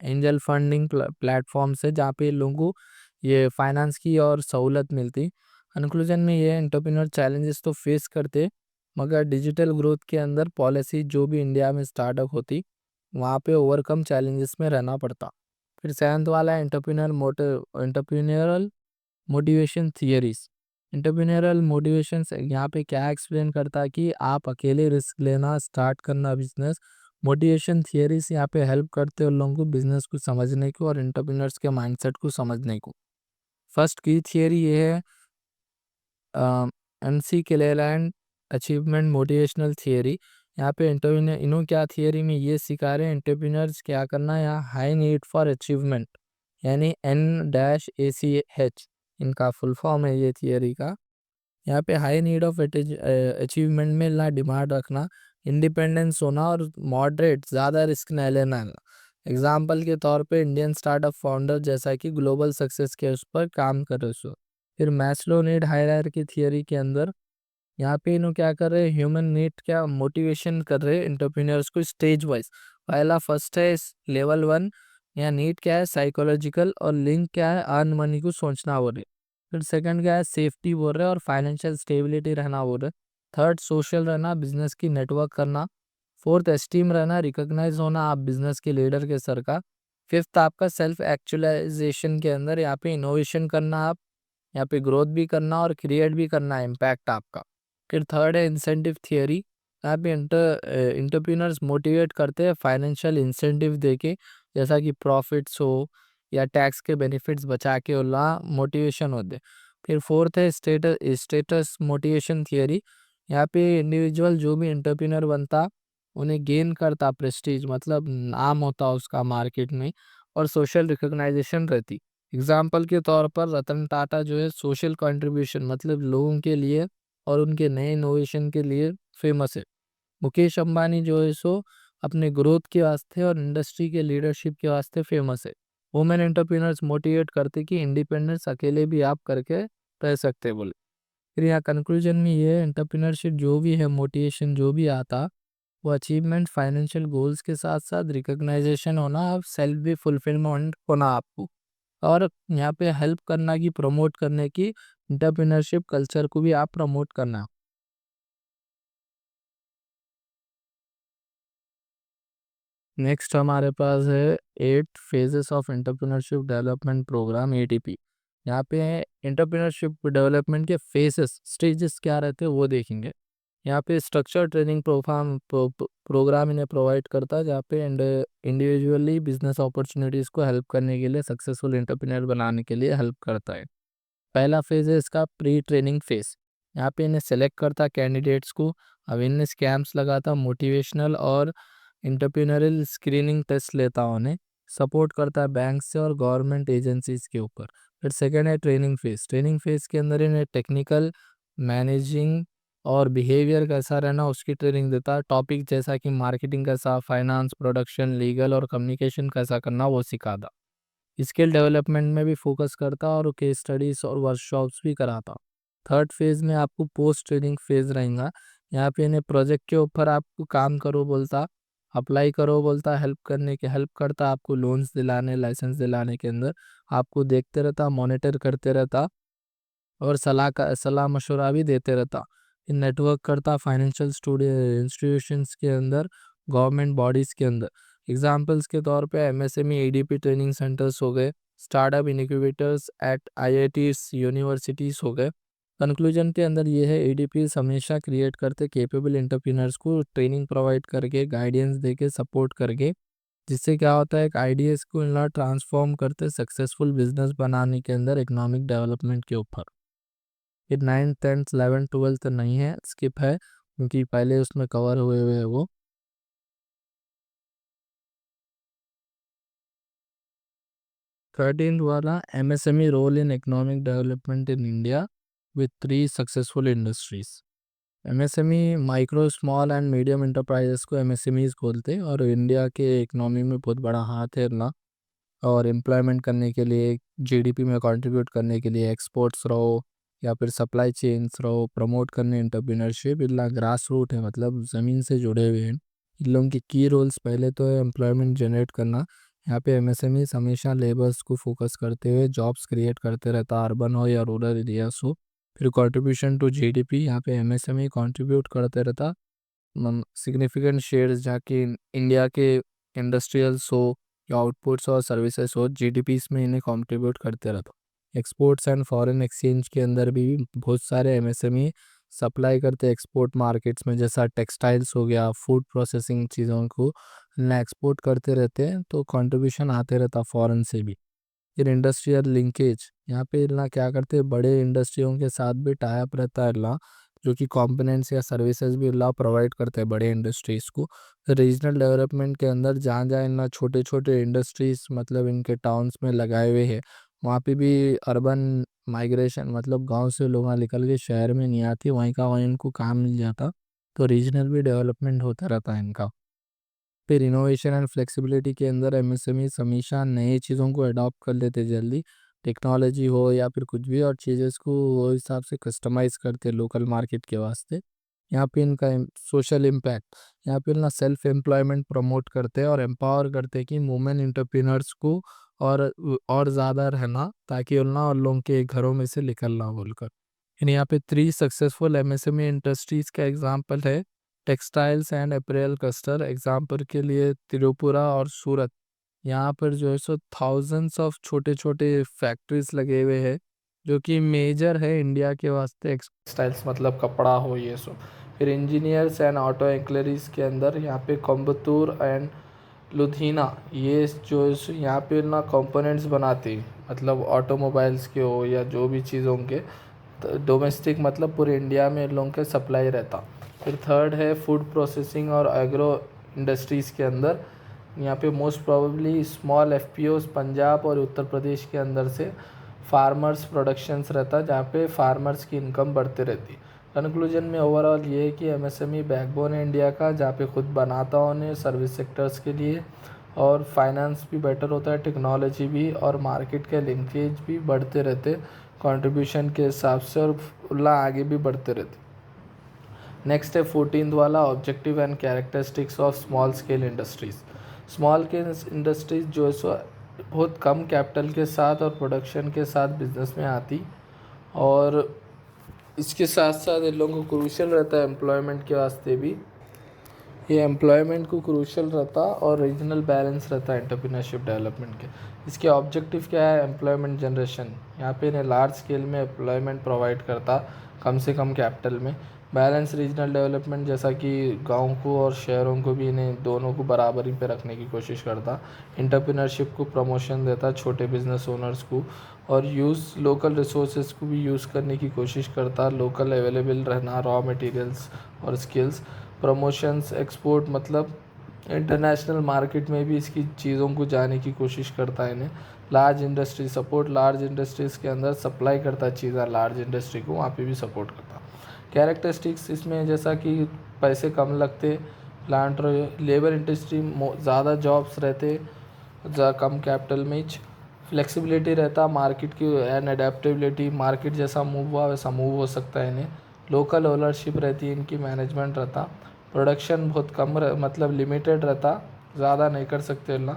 S1: angel funding platform से, जहाँ पे लोगों को ये फाइनेंस की और सहूलत मिलती। कंक्लूजन में ये एंटरप्रेन्योर चैलेंजेस तो फेस करते, मगर डिजिटल ग्रोथ के अंदर पॉलिसी जो भी इंडिया में स्टार्टअप होती, वहाँ पे ओवरकम चैलेंजेस में रहना पड़ता। फिर सेवंथ वाला है, entrepreneurial motivation theories. Entrepreneurial motivation यहाँ पे क्या एक्सप्लेन करता है कि आप अकेले रिस्क लेना, स्टार्ट करना बिजनेस। मोटिवेशन थियरीज यहाँ पे हेल्प करते हैं उन लोगों को बिजनेस को समझने को और एंटरप्रेन्योर्स के माइंडसेट को समझने को। फर्स्ट की थियरी ये है, एमसी क्लेरलैंड अचीवमेंट मोटिवेशनल थियरी। यहाँ पे एंटरप्रेन्योर इन्हों क्या थियरी में ये सिखा रहे हैं एंटरप्रेन्योर्स क्या करना है, यहाँ हाई नीड फॉर अचीवमेंट, यानी N-ACH इनका फुल फॉर्म है ये थियरी का। यहाँ पे हाई नीड ऑफ अचीवमेंट में ला डिमांड रखना, इंडिपेंडेंस होना और मॉडरेट, ज़्यादा रिस्क नहीं लेना है। एग्जाम्पल के तौर पे इंडियन स्टार्टअप फाउंडर जैसा कि ग्लोबल सक्सेस के उस पर काम कर रहे सो। फिर मैस्लो नीड हायरार्की थियरी के अंदर यहाँ पे इन्हों क्या कर रहे हैं, ह्यूमन नीड क्या मोटिवेशन कर रहे हैं एंटरप्रेन्योर्स को स्टेज वाइज। पहला फर्स्ट है लेवल वन, यहाँ नीड क्या है साइकोलॉजिकल, और लिंक क्या है अर्न मनी को सोचना बोल रहे। फिर सेकंड क्या है सेफ्टी बोल रहे और फाइनेंशियल स्टेबिलिटी रहना बोल रहे। थर्ड सोशल रहना, बिजनेस की नेटवर्क करना। फोर्थ एस्टीम रहना, रिकॉग्नाइज होना आप बिजनेस के लीडर के सर का। फिफ्थ आपका सेल्फ एक्चुअलाइजेशन के अंदर यहाँ पे इनोवेशन करना, आप यहाँ पे ग्रोथ भी करना और क्रिएट भी करना है इम्पैक्ट आपका। फिर थर्ड है इंसेंटिव थियरी, यहाँ पे इंटरप्रीनर्स मोटिवेट करते हैं फाइनेंशियल इंसेंटिव देके, जैसा कि प्रॉफिट्स हो या टैक्स के बेनिफिट्स बचा के उला मोटिवेशन होते। फिर फोर्थ है स्टेटस मोटिवेशन थियरी, यहाँ पे इंडिविजुअल जो भी एंटरप्रेन्योर बनता उन्हें गेन करता प्रेस्टीज, मतलब नाम होता उसका मार्केट में, और सोशल रिकॉग्नाइजेशन रहती। एग्जाम्पल के तौर पर रतन टाटा जो है सोशल कंट्रीब्यूशन, मतलब लोगों के लिए और उनके नए इनोवेशन के लिए फेमस है। मुकेश अंबानी जो है सो अपने ग्रोथ के वास्ते और इंडस्ट्री के लीडरशिप के वास्ते फेमस है। वुमेन एंटरप्रेन्योर्स मोटिवेट करते कि इंडिपेंडेंस अकेले भी आप करके रह सकते बोले। फिर यहाँ कंक्लूजन में ये एंटरप्रेन्योरशिप जो भी है मोटिवेशन जो भी आता वो अचीवमेंट फाइनेंशियल गोल्स के साथ साथ रिकग्नाइजेशन होना और सेल्फ भी फुलफिलमेंट होना आपको, और यहाँ पे हेल्प करना की प्रमोट करने की एंटरप्रेन्योरशिप कल्चर को भी आप प्रमोट करना। नेक्स्ट हमारे पास है 8 phases of entrepreneurship development program ATP. यहाँ पे एंटरप्रेन्योरशिप डेवलपमेंट के फेजेस स्टेजेस क्या रहते हैं वो देखेंगे। यहाँ पे स्ट्रक्चर ट्रेनिंग प्रोग्राम इन्हें प्रोवाइड करता है जहाँ पे इंडिविजुअली बिजनेस अपॉर्चुनिटीज़ को हेल्प करने के लिए सक्सेसफुल एंटरप्रेन्योर बनाने के लिए हेल्प करता है। पहला फेज है इसका प्री ट्रेनिंग फेज। यहाँ पे इन्हें सेलेक्ट करता कैंडिडेट्स को, अवेयरनेस कैंप्स लगाता, मोटिवेशनल और इंटरप्रेन्योरियल स्क्रीनिंग टेस्ट लेता उन्हें, सपोर्ट करता है बैंक से और गवर्नमेंट एजेंसीज के ऊपर। फिर सेकेंड है ट्रेनिंग फेज। ट्रेनिंग फेज के अंदर इन्हें टेक्निकल, मैनेजिंग और बिहेवियर कैसा रहना उसकी ट्रेनिंग देता है। टॉपिक जैसा कि मार्केटिंग कैसा, फाइनेंस, प्रोडक्शन, लीगल और कम्युनिकेशन कैसा करना वो सिखाता। स्किल डेवलपमेंट में भी फोकस करता और केस स्टडीज और वर्कशॉप्स भी कराता। थर्ड फेज में आपको पोस्ट ट्रेनिंग फेज रहेगा। यहाँ पे इन्हें प्रोजेक्ट के ऊपर आपको काम करो बोलता, अप्लाई करो बोलता, हेल्प करता आपको लोन्स दिलाने, लाइसेंस दिलाने के अंदर आपको देखते रहता, मॉनिटर करते रहता और सलाह मशवरा भी देते रहता। नेटवर्क करता फाइनेंशियल इंस्टीट्यूशंस के अंदर, गवर्नमेंट बॉडीज़ के अंदर। एग्जाम्पल्स के तौर पे एमएसएमई एडीपी ट्रेनिंग सेंटर्स हो गए, startup incubators at IITs universities हो गए। कंक्लूजन के अंदर ये है एडीपी हमेशा क्रिएट करते कैपेबल एंटरप्रेन्योर्स को ट्रेनिंग प्रोवाइड करके, गाइडेंस देके, सपोर्ट करके, जिससे क्या होता है एक आइडियाज़ को इनला ट्रांसफॉर्म करते सक्सेसफुल बिजनेस बनाने के अंदर इकोनॉमिक डेवलपमेंट के ऊपर। ये 9th 10th 11th 12th नहीं है, स्किप है क्योंकि पहले उसमें कवर हुए हुए हैं वो। 13th वाला MSME role in economic development in India with 3 successful industries. MSME micro small and medium enterprises को एमएसएमईज बोलते हैं और इंडिया के इकोनॉमी में बहुत बड़ा हाथ है ना, और एम्प्लॉयमेंट करने के लिए, जीडीपी में कंट्रीब्यूट करने के लिए, एक्सपोर्ट्स रहो या फिर सप्लाई चेन्स रहो, प्रमोट करने एंटरप्रेन्योरशिप, इतना ग्रास रूट है मतलब ज़मीन से जुड़े हुए हैं। इन लोगों की की रोल्स पहले तो है एम्प्लॉयमेंट जनरेट करना। यहाँ पे एमएसएमई हमेशा लेबर्स को फोकस करते हुए जॉब्स क्रिएट करते रहता, अर्बन हो या रूरल एरियाज हो। फिर कंट्रीब्यूशन टू जीडीपी, यहाँ पे एमएसएमई कंट्रीब्यूट करते रहता सिग्निफिकेंट शेयर्स जाके इंडिया के इंडस्ट्रियल्स हो या आउटपुट्स और सर्विसेज हो जीडीपीस में इन्हें कंट्रीब्यूट करते रहता। एक्सपोर्ट्स एंड फॉरेन एक्सचेंज के अंदर भी बहुत सारे एमएसएमई सप्लाई करते एक्सपोर्ट मार्केट्स में, जैसा टेक्सटाइल्स हो गया, फूड प्रोसेसिंग चीज़ों को ना एक्सपोर्ट करते रहते हैं तो कंट्रीब्यूशन आते रहता फॉरेन से भी। फिर इंडस्ट्रियल लिंकेज, यहाँ पे ना क्या करते हैं बड़े इंडस्ट्रियों के साथ भी टाई अप रहता है ला, जो कि कंपोनेंट्स या सर्विसेज भी ला प्रोवाइड करते हैं बड़े इंडस्ट्रीज़ को। रीजनल डेवलपमेंट के अंदर जहाँ जहाँ इनना छोटे छोटे इंडस्ट्रीज़ मतलब इनके टाउन्स में लगाए हुए हैं, वहाँ पे भी अर्बन माइग्रेशन मतलब गांव से लोग निकल के शहर में नहीं आती, वहीं का वहीं इनको काम मिल जाता, तो रीजनल भी डेवलपमेंट होता रहता है इनका। फिर इनोवेशन एंड फ्लेक्सिबिलिटी के अंदर एमएसएमई हमेशा नई चीज़ों को अडॉप्ट कर लेते जल्दी, टेक्नोलॉजी हो या फिर कुछ भी, और चीज़ें को वो हिसाब से कस्टमाइज़ करते लोकल मार्केट के वास्ते। यहाँ पे इनका सोशल इम्पैक्ट, यहाँ पे ना सेल्फ एम्प्लॉयमेंट प्रमोट करते हैं और एम्पावर करते हैं कि वुमेन एंटरप्रेन्योर्स को और ज़्यादा रहना ताकि उन लोगों के घरों में से निकलना बोलकर। यानी यहाँ पे 3 सक्सेसफुल एमएसएमई इंडस्ट्रीज का एग्जांपल है, textiles and April cluster. Example के लिए त्रिपुरा और सूरत, यहाँ पर जो है सो थाउजेंड्स ऑफ छोटे छोटे फैक्ट्रीज लगे हुए हैं जो कि मेजर है इंडिया के वास्ते टेक्सटाइल्स मतलब कपड़ा हो ये सो। फिर इंजीनियर्स एंड ऑटो एक्लरीज के अंदर यहाँ पे कोयम्बतूर एंड लुधियाना, ये जो यहाँ पे ना कंपोनेंट्स बनाती मतलब ऑटोमोबाइल्स के हो या जो भी चीज़ों के, तो डोमेस्टिक मतलब पूरे इंडिया में इन लोगों के सप्लाई रहता। फिर थर्ड है फूड प्रोसेसिंग और एग्रो इंडस्ट्रीज़ के अंदर, यहाँ पे most probably small FPOs Punjab और उत्तर प्रदेश के अंदर से फार्मर्स प्रोडक्शंस रहता जहाँ पे फार्मर्स की इनकम बढ़ते रहती। कंक्लूजन में ओवरऑल ये है कि एमएसएमई बैकबोन है इंडिया का, जहाँ पे खुद बनाता हो उन्हें सर्विस सेक्टर्स के लिए, और फाइनेंस भी बेटर होता है, टेक्नोलॉजी भी, और मार्केट के लिंकेज भी बढ़ते रहते कंट्रीब्यूशन के हिसाब से, और आगे भी बढ़ते रहते। नेक्स्ट है 14th वाला, objective and characteristics of small scale industries. Small scale industries जो है सो बहुत कम कैपिटल के साथ और प्रोडक्शन के साथ बिजनेस में आती, और इसके साथ साथ इन लोगों को क्रूशियल रहता है एम्प्लॉयमेंट के वास्ते भी, ये एम्प्लॉयमेंट को क्रूशियल रहता, और रीजनल बैलेंस रहता है एंटरप्रेन्योरशिप डेवलपमेंट के। इसके ऑब्जेक्टिव क्या है? एम्प्लॉयमेंट जनरेशन, यहाँ पे इन्हें लार्ज स्केल में एम्प्लॉयमेंट प्रोवाइड करता कम से कम कैपिटल में। बैलेंस रीजनल डेवलपमेंट, जैसा कि गाँव को और शहरों को भी इन्हें दोनों को बराबरी पे रखने की कोशिश करता। एंटरप्रेन्योरशिप को प्रमोशन देता छोटे बिजनेस ओनर्स को, और लोकल रिसोर्सेज को भी यूज़ करने की कोशिश करता, लोकल अवेलेबल रहना रॉ मटेरियल्स और स्किल्स। प्रमोशंस, एक्सपोर्ट मतलब इंटरनेशनल मार्केट में भी इसकी चीज़ों को जाने की कोशिश करता है इन्हें। Large industry support, large industries के अंदर सप्लाई करता चीज़ें लार्ज इंडस्ट्री को, वहाँ पे भी सपोर्ट करता। कैरेक्टरिस्टिक्स इसमें जैसा कि पैसे कम लगते, प्लांट लेबर इंडस्ट्री ज़्यादा जॉब्स रहते, कम कैपिटल में, फ्लेक्सिबिलिटी रहता मार्केट की एंड अडेप्टेबिलिटी, मार्केट जैसा मूव हुआ वैसा मूव हो सकता है इन्हें। लोकल ओनरशिप रहती है इनकी, मैनेजमेंट रहता, प्रोडक्शन बहुत कम मतलब लिमिटेड रहता, ज़्यादा नहीं कर सकते ना,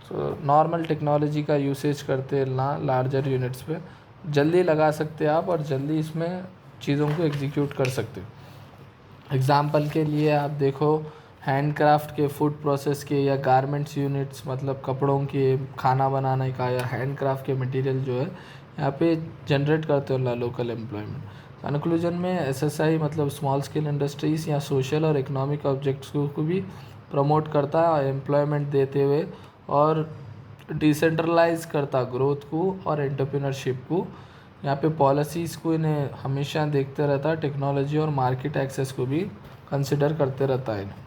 S1: तो नॉर्मल टेक्नोलॉजी का यूसेज करते ना लार्जर यूनिट्स पे, जल्दी लगा सकते आप और जल्दी इसमें चीज़ों को एग्जीक्यूट कर सकते हो। एग्ज़ाम्पल के लिए आप देखो, हैंडक्राफ्ट के, फूड प्रोसेस के, या गारमेंट्स यूनिट्स मतलब कपड़ों के, खाना बनाने का, या हैंडक्राफ्ट के मटेरियल जो है यहाँ पे जनरेट करते हो लोकल एम्प्लॉयमेंट। कंक्लूजन में एसएसआई मतलब स्मॉल स्केल इंडस्ट्रीज़ या सोशल और इकोनॉमिक ऑब्जेक्ट्स को भी प्रमोट करता है एम्प्लॉयमेंट देते हुए, और डिसेंट्रलाइज करता ग्रोथ को और एंटरप्रेन्योरशिप को। यहाँ पे पॉलिसीज़ को इन्हें हमेशा देखते रहता है, टेक्नोलॉजी और मार्केट एक्सेस को भी कंसिडर करते रहता है इन्हें।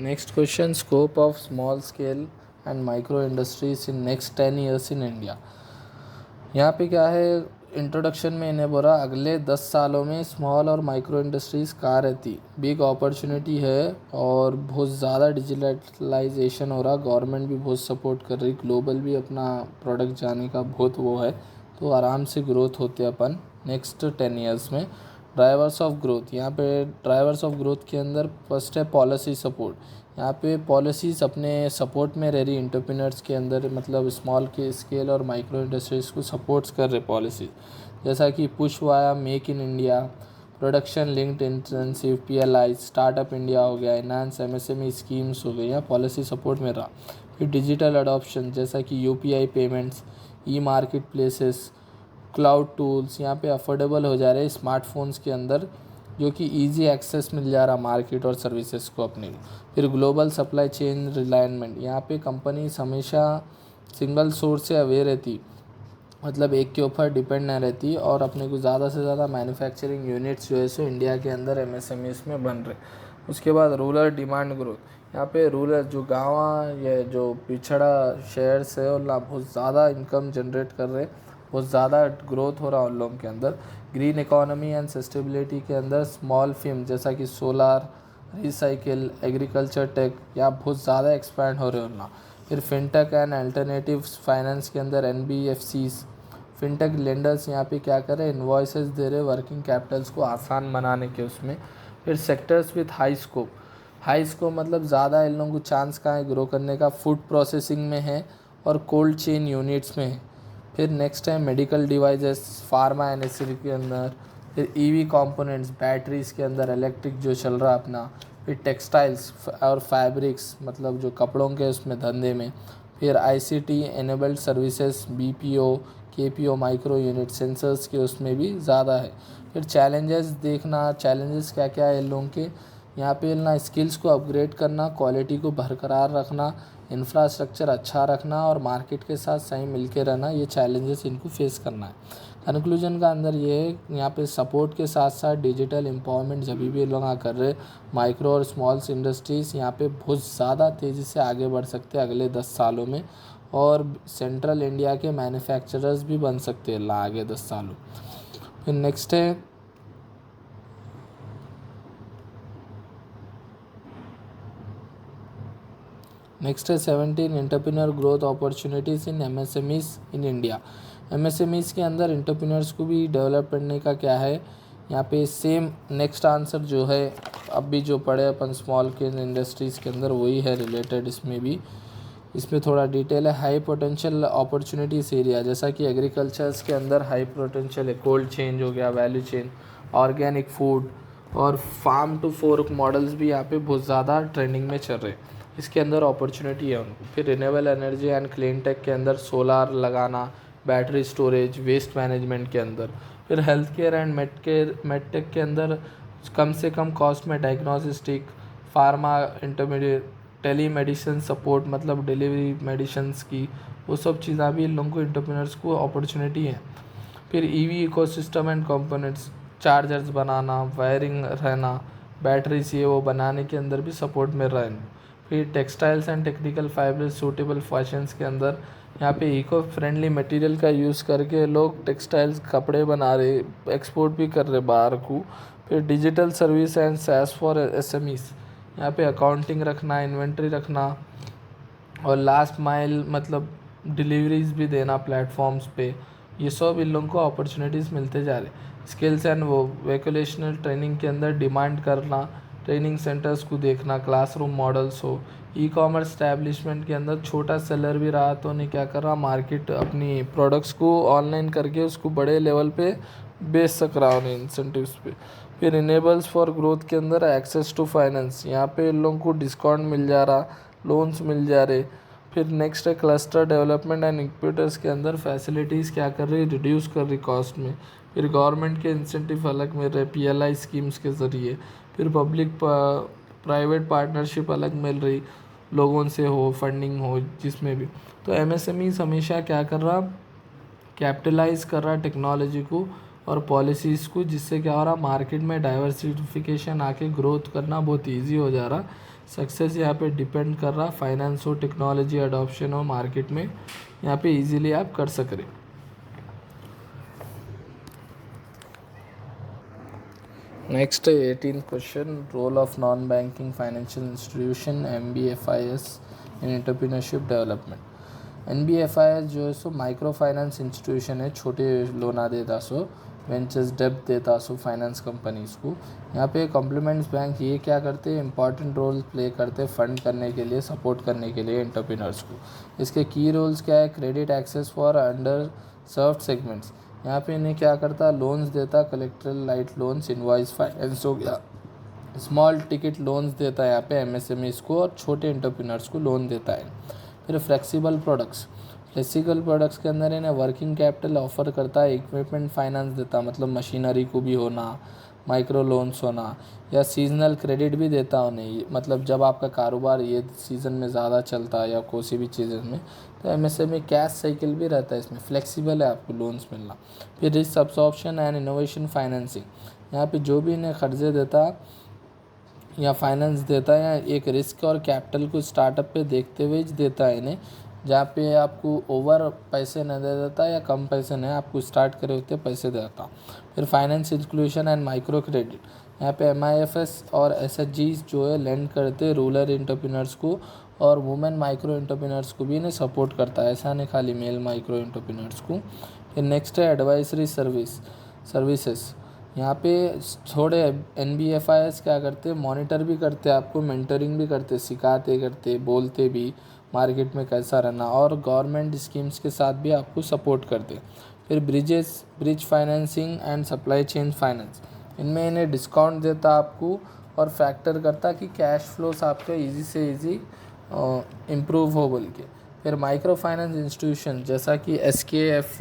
S1: Next question, scope of small scale and micro industries in next 10 years in India. यहाँ पे क्या है, इंट्रोडक्शन में इन्हें बोला अगले 10 सालों में स्मॉल और माइक्रो इंडस्ट्रीज़ कहाँ रहती, बिग अपॉर्चुनिटी है, और बहुत ज़्यादा डिजिटलाइजेशन हो रहा, गवर्नमेंट भी बहुत सपोर्ट कर रही, ग्लोबल भी अपना प्रोडक्ट जाने का बहुत वो है, तो आराम से ग्रोथ होते अपन नेक्स्ट 10 ईयर्स में। ड्राइवर्स ऑफ ग्रोथ, यहाँ पे ड्राइवर्स ऑफ ग्रोथ के अंदर फर्स्ट है पॉलिसी सपोर्ट। यहाँ पे पॉलिसीज़ अपने सपोर्ट में रह रही एंटरप्रेन्योर्स के अंदर, मतलब स्मॉल के स्केल और माइक्रो इंडस्ट्रीज़ को सपोर्ट्स कर रहे पॉलिसीज़, जैसा कि push via make in India, production linked intensive PLI, startup India हो गया, एनहांस MSME स्कीम्स हो गई, यहाँ पॉलिसी सपोर्ट में रहा। फिर डिजिटल अडॉप्शन, जैसा कि UPI payments, market places, cloud tools, यहाँ पे अफोर्डेबल हो जा रहे स्मार्टफोन्स के अंदर, जो कि इजी एक्सेस मिल जा रहा मार्केट और सर्विसेज को अपने को। फिर ग्लोबल सप्लाई चेन रिलायनमेंट, यहाँ पे कंपनीज हमेशा सिंगल सोर्स से अवेयर रहती, मतलब एक के ऊपर डिपेंड नहीं रहती, और अपने को ज़्यादा से ज़्यादा मैन्युफैक्चरिंग यूनिट्स जो है सो इंडिया के अंदर MSMEs में बन रहे। उसके बाद रूरल डिमांड ग्रोथ, यहाँ पे रूरल जो गाँव या जो पिछड़ा शहर्स है, और बहुत ज़्यादा इनकम जनरेट कर रहे, बहुत ज़्यादा ग्रोथ हो रहा उन लोगों के अंदर। ग्रीन इकोनॉमी एंड सस्टेनेबिलिटी के अंदर स्मॉल फिल्म, जैसा कि सोलार, रिसाइकिल, एग्रीकल्चर टेक, या बहुत ज़्यादा एक्सपैंड हो रहे हैं उनका। फिर फिनटेक एंड अल्टरनेटिव फाइनेंस के अंदर NBFCs, फिनटेक लेंडर्स यहाँ पे क्या कर रहे हैं, इन्वॉइसेस दे रहे वर्किंग कैपिटल्स को आसान बनाने के उसमें। फिर sectors with high scope, high scope मतलब ज़्यादा इन लोगों को चांस कहाँ है ग्रो करने का, फूड प्रोसेसिंग में है और कोल्ड चेन यूनिट्स में है। फिर नेक्स्ट है मेडिकल डिवाइसेस, फार्मा इंडस्ट्री के अंदर, फिर EV कंपोनेंट्स, बैटरीज़ के अंदर, इलेक्ट्रिक जो चल रहा है अपना, फिर टेक्सटाइल्स और फैब्रिक्स मतलब जो कपड़ों के उसमें धंधे में, फिर ICT enabled services, BPO, KPO, micro unit, sensors के उसमें भी ज़्यादा है। फिर चैलेंजेस देखना, चैलेंजेस क्या क्या है इन लोगों के, यहाँ पे ना स्किल्स को अपग्रेड करना, क्वालिटी को बरकरार रखना, इंफ्रास्ट्रक्चर अच्छा रखना, और मार्केट के साथ सही मिलके रहना, ये चैलेंजेस इनको फेस करना है। कंक्लूजन का अंदर ये है, यहाँ पे सपोर्ट के साथ साथ डिजिटल एम्पावरमेंट जब भी लोग कर रहे, माइक्रो और स्मॉल्स इंडस्ट्रीज़ यहाँ पे बहुत ज़्यादा तेज़ी से आगे बढ़ सकते हैं अगले 10 सालों में, और सेंट्रल इंडिया के मैन्युफैक्चरर्स भी बन सकते हैं आगे 10 सालों। फिर नेक्स्ट है 17 entrepreneur growth opportunities in MSMEs in India. MSMEs के अंदर एंटरप्रेन्योर्स को भी डेवलप करने का क्या है यहाँ पे सेम नेक्स्ट आंसर जो है अभी जो पढ़े अपन स्मॉल के इंडस्ट्रीज़ के अंदर वही है रिलेटेड। इसमें थोड़ा डिटेल है। हाई पोटेंशियल अपॉर्चुनिटीज़ एरिया जैसा कि एग्रीकल्चर्स के अंदर हाई पोटेंशियल है, कोल्ड चेन हो गया, वैल्यू चेन, ऑर्गेनिक फूड और फार्म टू फोर्क मॉडल्स भी यहाँ पे बहुत ज़्यादा ट्रेंडिंग में चल रहे हैं। इसके अंदर अपॉर्चुनिटी है उनको। फिर renewable energy and clean tech के अंदर सोलार लगाना, बैटरी स्टोरेज, वेस्ट मैनेजमेंट के अंदर। फिर हेल्थ केयर एंड मेडटेक के अंदर कम से कम कॉस्ट में diagnostic, pharma intermediate, telemedicine support मतलब डिलीवरी मेडिसिन्स की, वो सब चीज़ें भी इन लोगों को एंटरप्रेन्योर्स को अपॉर्चुनिटी है। फिर EV ecosystem and components, chargers banana, wiring रहना, बैटरीज ये वो बनाने के अंदर भी सपोर्ट मिल रहा है। फिर textiles and technical fibres suitable fashions के अंदर यहाँ पे इको फ्रेंडली मटेरियल का यूज़ करके लोग टेक्सटाइल्स कपड़े बना रहे, एक्सपोर्ट भी कर रहे बाहर को। फिर digital service and SaaS for SMEs, यहाँ पे अकाउंटिंग रखना, इन्वेंट्री रखना और लास्ट माइल मतलब डिलीवरीज भी देना प्लेटफॉर्म्स पे, ये सब इन लोगों को अपॉर्चुनिटीज़ मिलते जा रहे। स्किल्स एंड वो वोकेशनल ट्रेनिंग के अंदर डिमांड करना, ट्रेनिंग सेंटर्स को देखना, क्लासरूम मॉडल्स हो। ई कॉमर्स स्टैब्लिशमेंट के अंदर छोटा सेलर भी रहा तो नहीं क्या कर रहा, मार्केट अपनी प्रोडक्ट्स को ऑनलाइन करके उसको बड़े लेवल पे बेच सक रहा उन्हें इंसेंटिव्स पे। फिर इनेबल्स फॉर ग्रोथ के अंदर एक्सेस टू फाइनेंस, यहाँ पे इन लोगों को डिस्काउंट मिल जा रहा, लोन्स मिल जा रहे। फिर नेक्स्ट है क्लस्टर डेवलपमेंट एंड इंक्यूबेटर्स के अंदर फैसिलिटीज़ क्या कर रही, रिड्यूस कर रही कॉस्ट में। फिर गवर्नमेंट के इंसेंटिव अलग मिल रहे पीएलआई स्कीम्स के ज़रिए। फिर पब्लिक प्राइवेट पार्टनरशिप अलग मिल रही, लोगों से हो, फंडिंग हो, जिसमें भी। तो एमएसएमईज हमेशा क्या कर रहा, कैपिटलाइज कर रहा टेक्नोलॉजी को और पॉलिसीज़ को, जिससे क्या हो रहा, मार्केट में डाइवर्सिफिकेशन आके ग्रोथ करना बहुत ईजी हो जा रहा। सक्सेस यहाँ पे डिपेंड कर रहा फाइनेंस हो, टेक्नोलॉजी अडॉप्शन हो मार्केट में, यहाँ पे इजीली आप कर सक रहे। Next 18th question, role of non banking financial institution NBFIs in entrepreneurship development. NBFIs जो है सो माइक्रो फाइनेंस इंस्टीट्यूशन है, छोटे लोना देता सो, वेंचर्स डेब्ट देता सो फाइनेंस कंपनीज़ को। यहाँ पे कॉम्प्लीमेंट्स बैंक ये क्या करते हैं, इंपॉर्टेंट रोल प्ले करते हैं फंड करने के लिए, सपोर्ट करने के लिए एंटरप्रेन्योर्स को। इसके की रोल्स क्या है, credit access for under served segments, यहाँ पे इन्हें क्या करता, लोन्स देता, collateral light loans, invoice finance हो गया, स्मॉल टिकट लोन्स देता है यहाँ पे एमएसएमईज को और छोटे एंटरप्रेन्योर्स को लोन देता है। फिर फ्लेक्सिबल प्रोडक्ट्स के अंदर इन्हें वर्किंग कैपिटल ऑफर करता है, इक्विपमेंट फाइनेंस देता मतलब मशीनरी को भी होना, माइक्रो लोन्स होना, या सीजनल क्रेडिट भी देता उन्हें, मतलब जब आपका कारोबार ये सीज़न में ज़्यादा चलता है या कोई भी चीज़ में, तो एमएसएमई कैश साइकिल भी रहता है, इसमें फ्लेक्सिबल है आपको लोन्स मिलना। फिर risk absorption and innovation financing, यहाँ पे जो भी इन्हें कर्जे देता या फाइनेंस देता है, या एक रिस्क और कैपिटल को स्टार्टअप पे देखते हुए देता है इन्हें, जहाँ पे आपको ओवर पैसे न दे देता या कम पैसे नहीं, आपको स्टार्ट करे होते पैसे देता। फिर finance inclusion and micro credit, यहाँ पे MIFS और SHGs जो है लेंड करते रूरल एंटरप्रेन्योर्स को और वुमेन माइक्रो एंटरप्रेन्योर्स को भी इन्हें सपोर्ट करता है, ऐसा नहीं खाली मेल माइक्रो एंटरप्रेन्योर्स को। फिर नेक्स्ट है एडवाइजरी सर्विसेज, यहाँ पे थोड़े NBFIs क्या करते हैं, मॉनिटर भी करते, आपको मेंटरिंग भी करते, सिखाते करते, बोलते भी मार्केट में कैसा रहना, और गवर्नमेंट स्कीम्स के साथ भी आपको सपोर्ट करते। फिर bridge financing and supply chain finance, इनमें इन्हें डिस्काउंट देता आपको और फैक्टर करता कि कैश फ्लोस आपके ईजी से ईजी इम्प्रूव हो बोल के। फिर माइक्रो फाइनेंस इंस्टीट्यूशन जैसा कि SKF,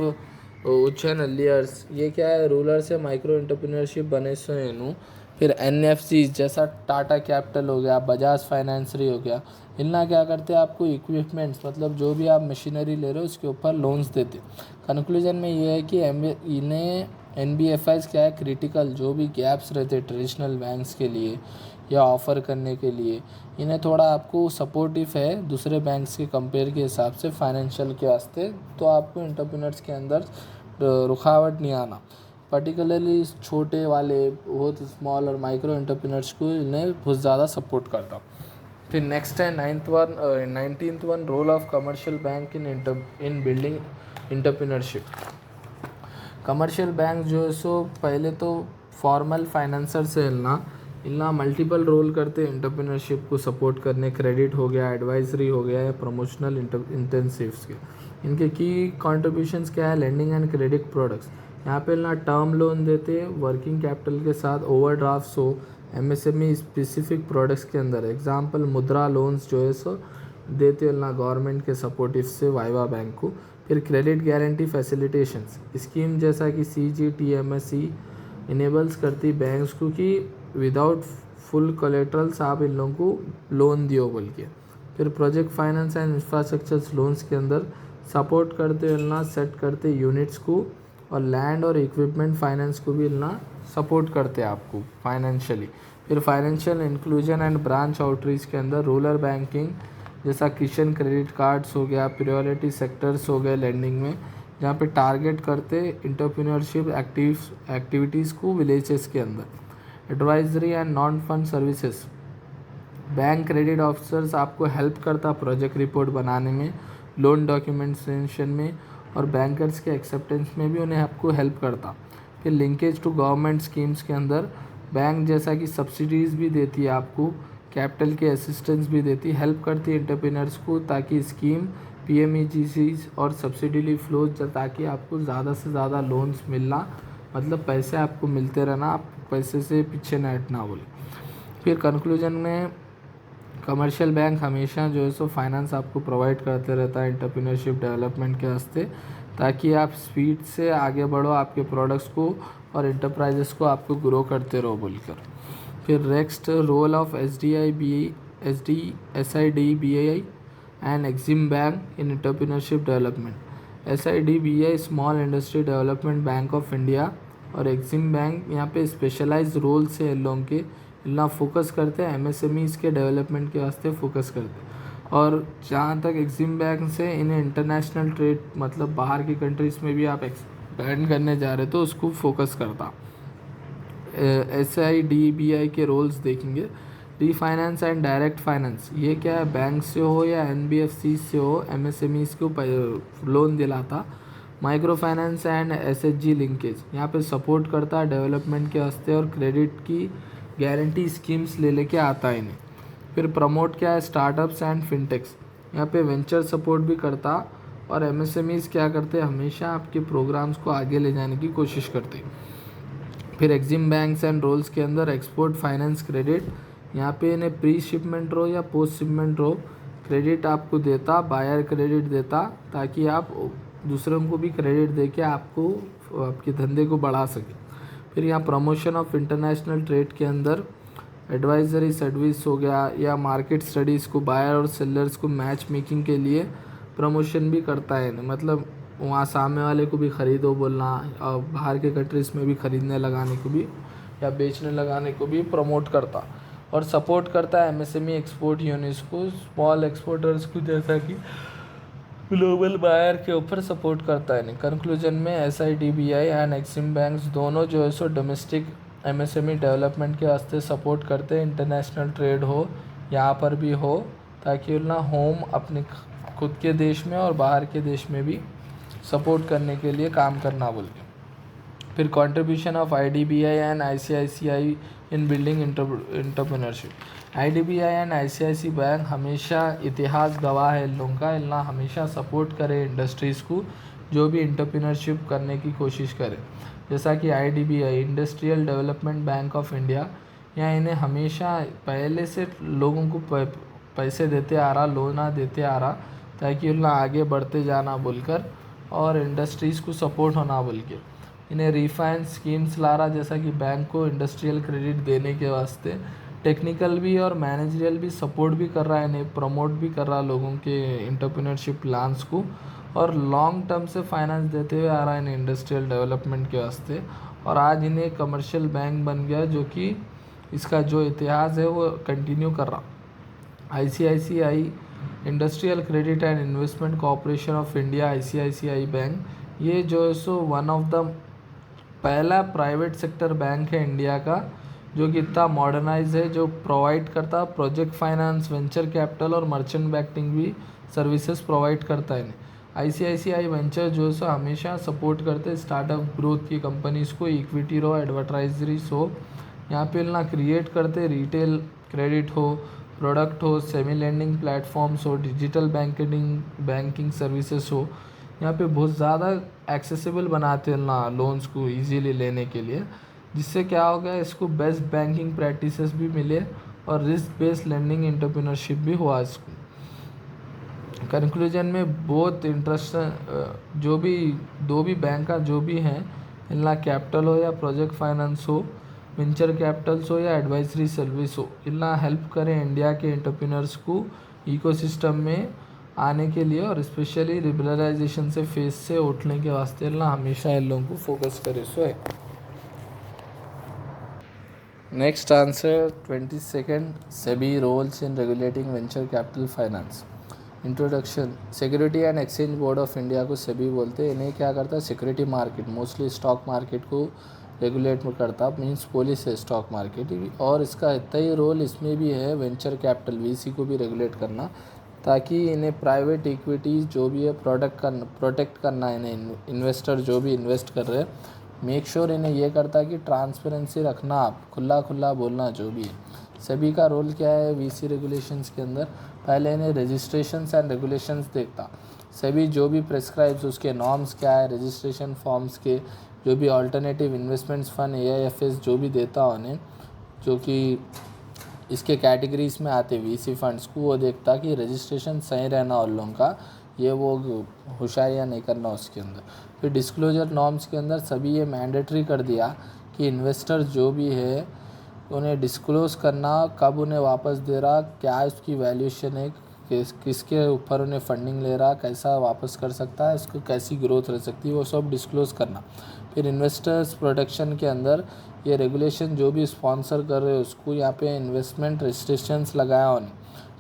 S1: उज्जैन अलियर्स, ये क्या है, रूरल से माइक्रो एंटरप्रेन्योरशिप बने सो इनू। फिर NFCs जैसा टाटा कैपिटल हो गया, बजाज फाइनेंसरी हो गया, इनना क्या करते हैं, आपको इक्विपमेंट्स मतलब जो भी आप मशीनरी ले रहे हो उसके ऊपर लोन्स देते। कंक्लूजन में ये है कि इन्हें NBFIs क्या है, क्रिटिकल जो भी गैप्स रहते ट्रेडिशनल बैंक्स के लिए या ऑफ़र करने के लिए, इन्हें थोड़ा आपको सपोर्टिव है दूसरे बैंक्स के कंपेयर के हिसाब से फाइनेंशियल के वास्ते, तो आपको एंटरप्रेन्योर्स के अंदर रुकावट नहीं आना। पर्टिकुलरली छोटे वाले बहुत स्मॉल और माइक्रो एंटरप्रेन्योर्स को इन्हें बहुत ज़्यादा सपोर्ट करता। फिर नेक्स्ट है 19th one, role of commercial bank in building entrepreneurship. Commercial bank जो है सो पहले तो फॉर्मल फाइनेंसर से इतना मल्टीपल रोल करते हैं एंटरप्रेन्योरशिप को सपोर्ट करने। क्रेडिट हो गया, एडवाइजरी हो गया, या प्रमोशनल इंटेंसिव्स के। इनके की कॉन्ट्रीब्यूशंस क्या है, लेंडिंग एंड क्रेडिट प्रोडक्ट्स। यहाँ पे टर्म लोन देते हैं वर्किंग कैपिटल के साथ, ओवरड्राफ्ट्स हो, MSME स्पेसिफिक प्रोडक्ट्स के अंदर। एग्जांपल मुद्रा लोन्स जो है सो देते गवर्नमेंट के सपोर्टिव से वाइवा बैंक को। फिर क्रेडिट गारंटी फैसिलिटेशंस स्कीम जैसा कि CGTMSE इनेबल्स करती बैंक्स को कि विदाउट फुल कोलेटरल्स आप इन लोगों को लोन दियो बोल के। फिर project finance and infrastructure loans के अंदर सपोर्ट करते सेट करते यूनिट्स को, और लैंड और इक्विपमेंट फाइनेंस को भी सपोर्ट करते हैं आपको फाइनेंशियली। फिर financial inclusion and branch outreach के अंदर रूरल बैंकिंग जैसा किशन क्रेडिट कार्ड्स हो गया, प्रायोरिटी सेक्टर्स हो गए लेंडिंग में, जहाँ पे टारगेट करते एंटरप्रेन्योरशिप एक्टिविटीज़ को विलेजेस के अंदर। Advisory and non fund services, bank credit officers आपको हेल्प करता प्रोजेक्ट रिपोर्ट बनाने में, लोन डॉक्यूमेंटेशन में, और बैंकर्स के एक्सेप्टेंस में भी उन्हें आपको हेल्प करता। फिर लिंकेज टू गवर्नमेंट स्कीम्स के अंदर बैंक जैसा कि सब्सिडीज़ भी देती है आपको, कैपिटल के असिस्टेंस भी देती, हेल्प करती है एंटरप्रेन्योर्स को ताकि स्कीम PMEGCs और सब्सिडी फ्लोज, ताकि आपको ज़्यादा से ज़्यादा लोन्स मिलना, मतलब पैसे आपको मिलते रहना, आप पैसे से पीछे न हटना बोले। फिर कंक्लूजन में कमर्शियल बैंक हमेशा जो है सो फाइनेंस आपको प्रोवाइड करते रहता है एंटरप्रेन्योरशिप डेवलपमेंट के वास्ते, ताकि आप स्पीड से आगे बढ़ो आपके प्रोडक्ट्स को और एंटरप्राइजेस को आपको ग्रो करते रहो बोलकर। फिर next, role of SIDBI and EXIM bank in entrepreneurship development. SIDBI small industry development bank of India और एक्सिम बैंक यहाँ पे स्पेशलाइज रोल से इन लोगों के फोकस करते हैं, MSMEs के डेवलपमेंट के वास्ते फोकस करते हैं। और जहाँ तक एक्सिम बैंक से इन्हें इंटरनेशनल ट्रेड, मतलब बाहर की कंट्रीज़ में भी आप एक्सपेंड करने जा रहे तो उसको फोकस करता। SIDBI के रोल्स देखेंगे, रीफाइनेंस एंड डायरेक्ट फाइनेंस, ये क्या है, बैंक से हो या NBFC से हो MSMEs को लोन दिलाता। Micro finance and SHG linkage, यहाँ पे सपोर्ट करता है डेवलपमेंट के वास्ते और क्रेडिट की गारंटी स्कीम्स ले लेके आता है इन्हें। फिर प्रमोट क्या है, स्टार्टअप्स एंड फिनटेक्स, यहाँ पे वेंचर सपोर्ट भी करता, और MSMEs क्या करते हैं, हमेशा आपके प्रोग्राम्स को आगे ले जाने की कोशिश करते। फिर एक्सिम बैंक्स एंड रोल्स के अंदर एक्सपोर्ट फाइनेंस क्रेडिट, यहाँ पे इन्हें प्री शिपमेंट रो या पोस्ट शिपमेंट रो क्रेडिट आपको देता, बायर क्रेडिट देता, ताकि आप दूसरों को भी क्रेडिट देके आपको आपके धंधे को बढ़ा सके। फिर यहाँ प्रमोशन ऑफ इंटरनेशनल ट्रेड के अंदर एडवाइजरी सर्विस हो गया, या मार्केट स्टडीज़ को बायर और सेलर्स को मैच मेकिंग के लिए प्रमोशन भी करता है, मतलब वहाँ सामने वाले को भी ख़रीदो बोलना, और बाहर के कंट्रीज़ में भी ख़रीदने लगाने को भी या बेचने लगाने को भी प्रमोट करता, और सपोर्ट करता है MSME एक्सपोर्ट यूनिट्स को, स्मॉल एक्सपोर्टर्स को, जैसा कि ग्लोबल बायर के ऊपर सपोर्ट करता है। कंक्लूजन में SIDBI एंड एक्सिम बैंक्स दोनों जो है सो डोमेस्टिक MSME डेवलपमेंट के वास्ते सपोर्ट करते हैं, इंटरनेशनल ट्रेड हो यहाँ पर भी हो, ताकि होम अपने खुद के देश में और बाहर के देश में भी सपोर्ट करने के लिए काम करना बोल के। फिर contribution of IDBI and ICICI in building entrepreneurship. IDBI and ICICI bank हमेशा इतिहास गवाह है इन लोगों का, इन हमेशा सपोर्ट करे इंडस्ट्रीज़ को जो भी एंटरप्रेन्योरशिप करने की कोशिश करे। जैसा कि IDBI industrial development bank of India, यहाँ इन्हें हमेशा पहले से लोगों को पैसे देते आ रहा, लोना देते आ रहा, ताकि उन आगे बढ़ते जाना बोलकर और इंडस्ट्रीज़ को सपोर्ट होना बोल के। इन्हें रिफाइनेंस स्कीम्स ला रहा, जैसा कि बैंक को इंडस्ट्रियल क्रेडिट देने के वास्ते टेक्निकल भी और मैनेजरियल भी सपोर्ट भी कर रहा है, इन्हें प्रमोट भी कर रहा लोगों के एंटरप्रेन्योरशिप प्लान्स को, और लॉन्ग टर्म से फाइनेंस देते हुए आ रहा है इन्हें इंडस्ट्रियल डेवलपमेंट के वास्ते, और आज इन्हें कमर्शियल बैंक बन गया, जो कि इसका जो इतिहास है वो कंटिन्यू कर रहा। ICICI industrial credit and investment corporation of India, ICICI bank, ये जो है सो वन ऑफ द पहला प्राइवेट सेक्टर बैंक है इंडिया का, जो कि इतना मॉडर्नाइज है, जो प्रोवाइड करता प्रोजेक्ट फाइनेंस, वेंचर कैपिटल और मर्चेंट बैंकिंग भी सर्विसेज प्रोवाइड करता है। आईसीआईसीआई वेंचर जो है सो हमेशा सपोर्ट करते हैं स्टार्टअप ग्रोथ की कंपनीज को, इक्विटी हो, एडवर्टाइजरीज हो, यहाँ पे ना क्रिएट करते रिटेल क्रेडिट हो, प्रोडक्ट हो, सेमी लेंडिंग प्लेटफॉर्म्स हो, डिजिटल बैंकिंग सर्विसेज हो, यहाँ पे बहुत ज़्यादा एक्सेसिबल बनाते हैं ना लोन्स को इजीली लेने के लिए, जिससे क्या हो गया, इसको बेस्ट बैंकिंग प्रैक्टिसेस भी मिले और रिस्क बेस्ड लेंडिंग एंटरप्रेन्योरशिप भी हुआ इसको। कंक्लूजन में बहुत इंटरेस्ट, जो भी दो भी बैंक का जो भी हैं, इनला कैपिटल हो या प्रोजेक्ट फाइनेंस हो, वेंचर कैपिटल्स हो या एडवाइजरी सर्विस हो, इनला हेल्प करें इंडिया के एंटरप्रेन्योर्स को इकोसिस्टम में आने के लिए, और स्पेशली लिबरलाइजेशन से फेस से उठने के वास्ते इनला हमेशा इन लोगों को फोकस करे। सो है next answer 22nd, SEBI roles in regulating venture capital finance. Introduction, security and exchange board of India को सेबी बोलते हैं। इन्हें क्या करता है, security market, mostly stock market को रेगुलेट करता, मीन्स पुलिस है स्टॉक मार्केट, और इसका इतना ही रोल इसमें भी है वेंचर कैपिटल वीसी को भी रेगुलेट करना, ताकि इन्हें प्राइवेट इक्विटीज़ जो भी है प्रोटेक्ट करना, इन्हें इन्वेस्टर जो भी इन्वेस्ट कर रहे हैं, मेक श्योर इन्हें ये करता है कि ट्रांसपेरेंसी रखना, आप खुला बोलना जो भी है। सभी का रोल क्या है वीसी रेगुलेशंस के अंदर, पहले इन्हें रजिस्ट्रेशंस एंड रेगुलेशंस देखता, सभी जो भी प्रेस्क्राइब्स उसके नॉर्म्स क्या है, रजिस्ट्रेशन फॉर्म्स के, जो भी अल्टरनेटिव इन्वेस्टमेंट्स फंड एआईएफएस जो भी देता उन्हें, जो कि इसके कैटेगरीज में आते वीसी फंड्स को, वो देखता कि रजिस्ट्रेशन सही रहना उन लोगों का, ये वो होशियारियाँ नहीं करना उसके अंदर। फिर डिस्क्लोजर नॉर्म्स के अंदर सभी ये मैंडेटरी कर दिया कि इन्वेस्टर जो भी है उन्हें डिस्क्लोज करना, कब उन्हें वापस दे रहा, क्या उसकी वैल्यूएशन है, किसके ऊपर उन्हें फंडिंग ले रहा, कैसा वापस कर सकता है, इसको कैसी ग्रोथ रह सकती है, वो सब डिस्क्लोज करना। फिर इन्वेस्टर्स प्रोटेक्शन के अंदर ये रेगुलेशन जो भी स्पॉन्सर कर रहे हैं उसको यहाँ पे इन्वेस्टमेंट रिस्ट्रिक्शंस लगाया उन्हें,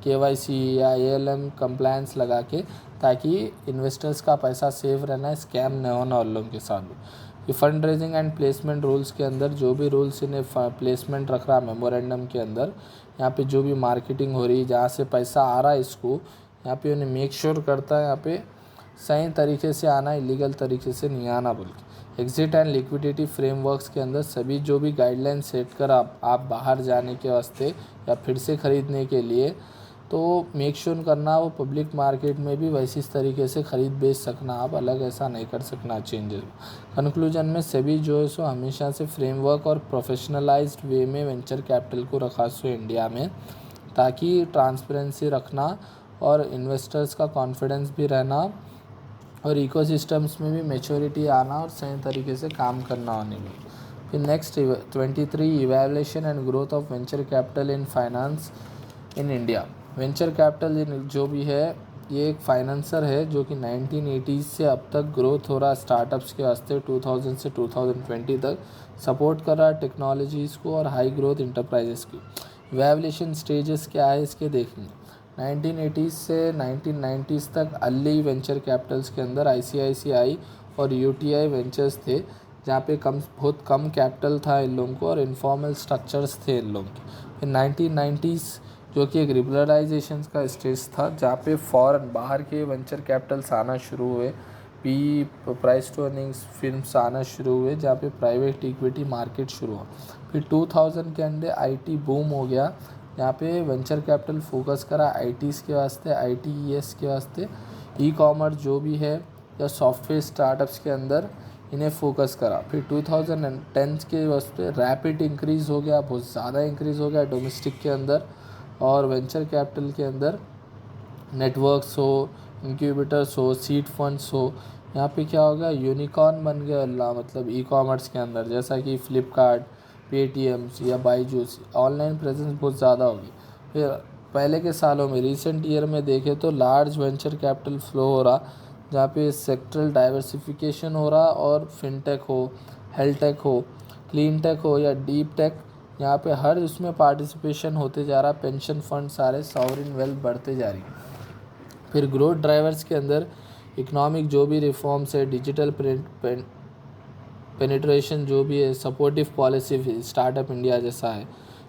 S1: केवाईसी या एएलएम कंप्लायंस लगा के, ताकि इन्वेस्टर्स का पैसा सेफ रहना है, स्कैम नहीं होना उन लोगों के साथ भी। ये fund raising and placement rules के अंदर जो भी रूल्स इन्हें प्लेसमेंट रख रहा मेमोरेंडम के अंदर, यहाँ पे जो भी मार्केटिंग हो रही, जहाँ से पैसा आ रहा है इसको, यहाँ पे उन्हें मेक श्योर करता है यहाँ पे सही तरीके से आना, इलीगल तरीके से नहीं आना बोल के। एग्जिट एंड लिक्विडिटी फ्रेमवर्क्स के अंदर सभी जो भी गाइडलाइन सेट कर आप बाहर जाने के वास्ते या फिर से ख़रीदने के लिए, तो मेक श्योर करना वो पब्लिक मार्केट में भी वैसी इस तरीके से ख़रीद बेच सकना, आप अलग ऐसा नहीं कर सकना चेंजेस। कंक्लूजन में सभी जो है सो हमेशा से फ्रेमवर्क और प्रोफेशनलाइज्ड वे में वेंचर कैपिटल को रखा सो इंडिया में, ताकि ट्रांसपेरेंसी रखना और इन्वेस्टर्स का कॉन्फिडेंस भी रहना, और इकोसिस्टम्स में भी मैच्योरिटी आना और सही तरीके से काम करना होने में। फिर next 23, evaluation and growth of venture capital in finance in India. Venture capital जो भी है ये एक फाइनेंसर है जो कि 1980s से अब तक ग्रोथ हो रहा स्टार्टअप्स के वास्ते, 2000 से 2020 तक सपोर्ट कर रहा है टेक्नोलॉजीज़ को और हाई ग्रोथ इंटरप्राइजेस की। इवैल्यूएशन स्टेजेस क्या है इसके देखेंगे। 1980s से 1990s तक अर्ली वेंचर कैपिटल्स के अंदर आईसीआईसीआई और यूटीआई वेंचर्स थे, जहाँ पे बहुत कम कैपिटल था इन लोगों को और इनफॉर्मल स्ट्रक्चर्स थे इन लोगों के। फिर 1990s जो कि एक लिबरलाइजेशन का स्टेज था, जहाँ पे फॉरेन बाहर के वेंचर कैपिटल्स आना शुरू हुए, P price to earnings films आना शुरू हुए, जहाँ पे प्राइवेट इक्विटी मार्केट शुरू हुआ। फिर 2000 के अंदर आईटी बूम हो गया, यहाँ पे वेंचर कैपिटल फोकस करा आईटीज़ के वास्ते, आईटीईएस के वास्ते, ई कॉमर्स जो भी है या सॉफ्टवेयर स्टार्टअप्स के अंदर इन्हें फोकस करा। फिर 2010 के वास्ते रैपिड इंक्रीज़ हो गया, बहुत ज़्यादा इंक्रीज़ हो गया डोमेस्टिक के अंदर, और वेंचर कैपिटल के अंदर नेटवर्क्स हो, इंक्यूबेटर्स हो, सीड फंड्स हो, यहाँ पे क्या होगा यूनिकॉर्न बन गया अल्लाह, मतलब ई कॉमर्स के अंदर, जैसा कि फ्लिपकार्ट, पेटीएम्स या बाईजूस, ऑनलाइन प्रेजेंस बहुत ज़्यादा होगी। फिर पहले के सालों में रिसेंट ईयर में देखें तो लार्ज वेंचर कैपिटल फ्लो हो रहा, जहाँ पे सेक्टरल डाइवर्सिफिकेशन हो रहा और फिनटेक हो, हेल्थ टेक हो, क्लीन टेक हो या डीप टेक, यहाँ पे हर उसमें पार्टिसिपेशन होते जा रहा। पेंशन फंड सारे, सॉवरिन वेल्थ बढ़ते जा रही। फिर ग्रोथ ड्राइवर्स के अंदर इकोनॉमिक जो भी रिफॉर्म्स है, डिजिटल पेनिट्रेशन जो भी है, सपोर्टिव पॉलिसी स्टार्टअप इंडिया जैसा है,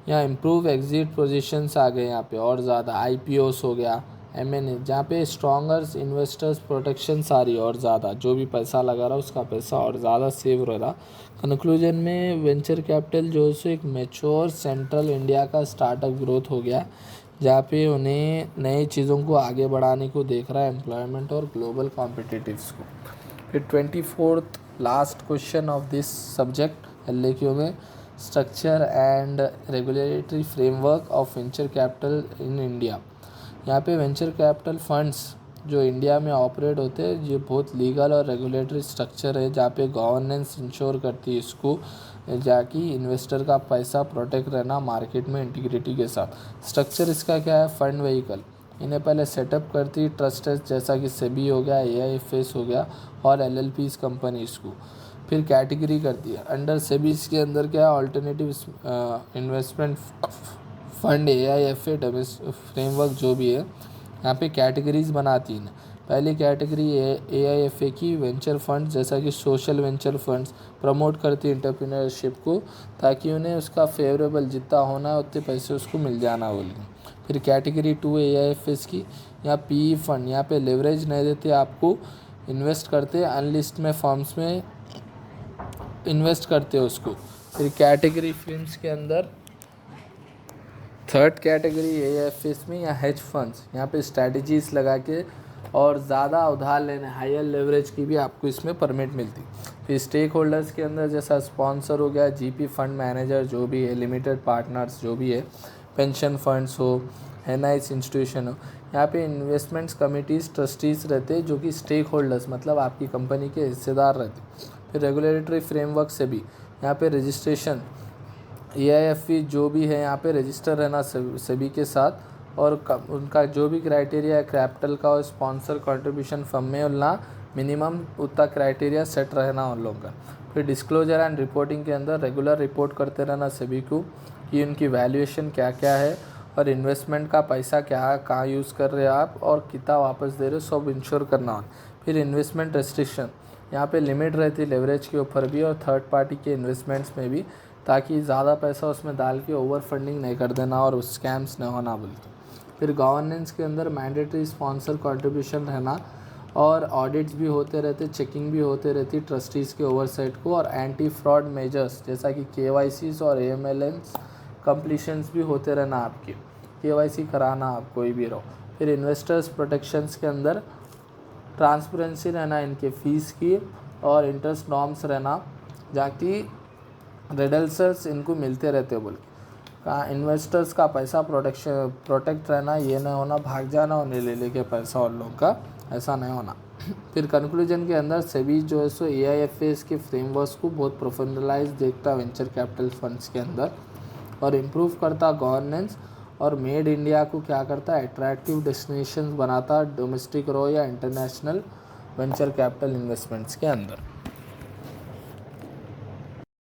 S1: यहाँ इम्प्रूव एग्जिट पोजीशंस आ गए यहाँ पे और ज़्यादा, आईपीओस हो गया, एमएनए, जहाँ पे स्ट्रॉन्गर इन्वेस्टर्स प्रोटेक्शंस आ रही है और ज़्यादा, जो भी पैसा लगा रहा उसका पैसा और ज़्यादा सेव हो रहा। कंक्लूजन में वेंचर कैपिटल जो है एक मेच्योर सेंट्रल इंडिया का स्टार्टअप ग्रोथ हो गया, जहाँ पे उन्हें नई चीज़ों को आगे बढ़ाने को देख रहा है, एम्प्लॉयमेंट और ग्लोबल कॉम्पिटिटिव्स को। फिर 24th last question of this subject LAQ में, structure and regulatory framework of venture capital in India. यहाँ पे वेंचर कैपिटल फंड्स जो इंडिया में ऑपरेट होते हैं, ये बहुत लीगल और रेगुलेटरी स्ट्रक्चर है, जहाँ पे गवर्नेंस इंश्योर करती है इसको, जाकि इन्वेस्टर का पैसा प्रोटेक्ट रहना मार्केट में इंटीग्रिटी के साथ। स्ट्रक्चर इसका क्या है, फंड व्हीकल इन्हें पहले सेटअप करती है ट्रस्टेड, जैसा कि सेबी हो गया, एआईएफएस हो गया और एलएलपीज कंपनीज को। फिर कैटेगरी करती है अंडर सेबीज के अंदर क्या है, ऑल्टरनेटिव इन्वेस्टमेंट फंड, एआईएफए फ्रेमवर्क जो भी है, यहाँ पे कैटेगरीज बनाती हैं। पहली कैटेगरी एआईएफए की वेंचर फंड, जैसा कि सोशल वेंचर फंड्स प्रमोट करती है एंटरप्रेन्योरशिप को, ताकि उन्हें उसका फेवरेबल जितना होना है उतने पैसे उसको मिल जाना बोल। फिर कैटेगरी 2 एआईएफएस की, यहाँ पीई फंड, यहाँ पे लेवरेज नहीं देते आपको, इन्वेस्ट करते अनलिस्ट में फर्म्स में इन्वेस्ट करते हो उसको। फिर कैटेगरी फिल्म्स के अंदर थर्ड कैटेगरी एएफएस में या हेज फंड्स, यहाँ पे स्ट्रैटेजीज लगा के और ज़्यादा उधार लेने, हायर लेवरेज की भी आपको इसमें परमिट मिलती। फिर स्टेक होल्डर्स के अंदर जैसा स्पॉन्सर हो गया, जीपी फंड मैनेजर जो भी है, लिमिटेड पार्टनर्स जो भी है, पेंशन फंड्स हो, एनआईस इंस्टीट्यूशन हो, यहाँ पे इन्वेस्टमेंट्स कमिटीज़ ट्रस्टीज़ रहते जो कि स्टेक होल्डर्स मतलब आपकी कंपनी के हिस्सेदार रहते। फिर रेगुलेटरी फ्रेमवर्क से भी यहाँ पे रजिस्ट्रेशन, एआईएफई जो भी है यहाँ पे रजिस्टर रहना सेबी के साथ, और उनका जो भी क्राइटेरिया है कैपिटल का और स्पॉन्सर कंट्रीब्यूशन फर्म में उतना मिनिमम उतना क्राइटेरिया सेट रहना उन लोगों का। फिर डिस्क्लोजर एंड रिपोर्टिंग के अंदर रेगुलर रिपोर्ट करते रहना सेबी को कि उनकी वैल्यूएशन क्या क्या है और इन्वेस्टमेंट का पैसा क्या कहाँ यूज़ कर रहे हो आप और कितना वापस दे रहे हो, सब इंश्योर करना हो। फिर इन्वेस्टमेंट रेस्ट्रिक्शन, यहाँ पे लिमिट रहती है लेवरेज के ऊपर भी और थर्ड पार्टी के इन्वेस्टमेंट्स में भी, ताकि ज़्यादा पैसा उसमें डाल के ओवर फंडिंग नहीं कर देना और स्कैम्स नहीं होना बोलते। फिर गवर्नेंस के अंदर मैंडेटरी स्पॉन्सर कंट्रीब्यूशन रहना और ऑडिट्स भी होते रहते, चेकिंग भी होते रहती ट्रस्टीज़ के ओवरसाइट को, और एंटी फ्रॉड मेजर्स जैसा कि केवाईसीज और एएमएलएन्स कंप्लीशंस भी होते रहना, आपके केवाईसी कराना आप कोई भी रहो। फिर इन्वेस्टर्स प्रोटेक्शंस के अंदर ट्रांसपेरेंसी रहना इनके फ़ीस की और इंटरेस्ट नॉर्म्स रहना, जाकि रेडल्सर्स इनको मिलते रहते बोल कहाँ इन्वेस्टर्स का पैसा प्रोटेक्ट रहना, ये नहीं होना भाग जाना और ले लेके पैसा और लोगों का, ऐसा नहीं होना। फिर कंक्लूजन के अंदर सेबी जो है सो एआईएफएस के फ्रेमवर्क्स को बहुत प्रोफेशनलाइज देखता वेंचर कैपिटल फंड्स के अंदर और इम्प्रूव करता गवर्नेंस, और मेड इंडिया को क्या करता है, अट्रैक्टिव डेस्टिनेशन बनाता डोमेस्टिक रो या इंटरनेशनल वेंचर कैपिटल इन्वेस्टमेंट्स के अंदर।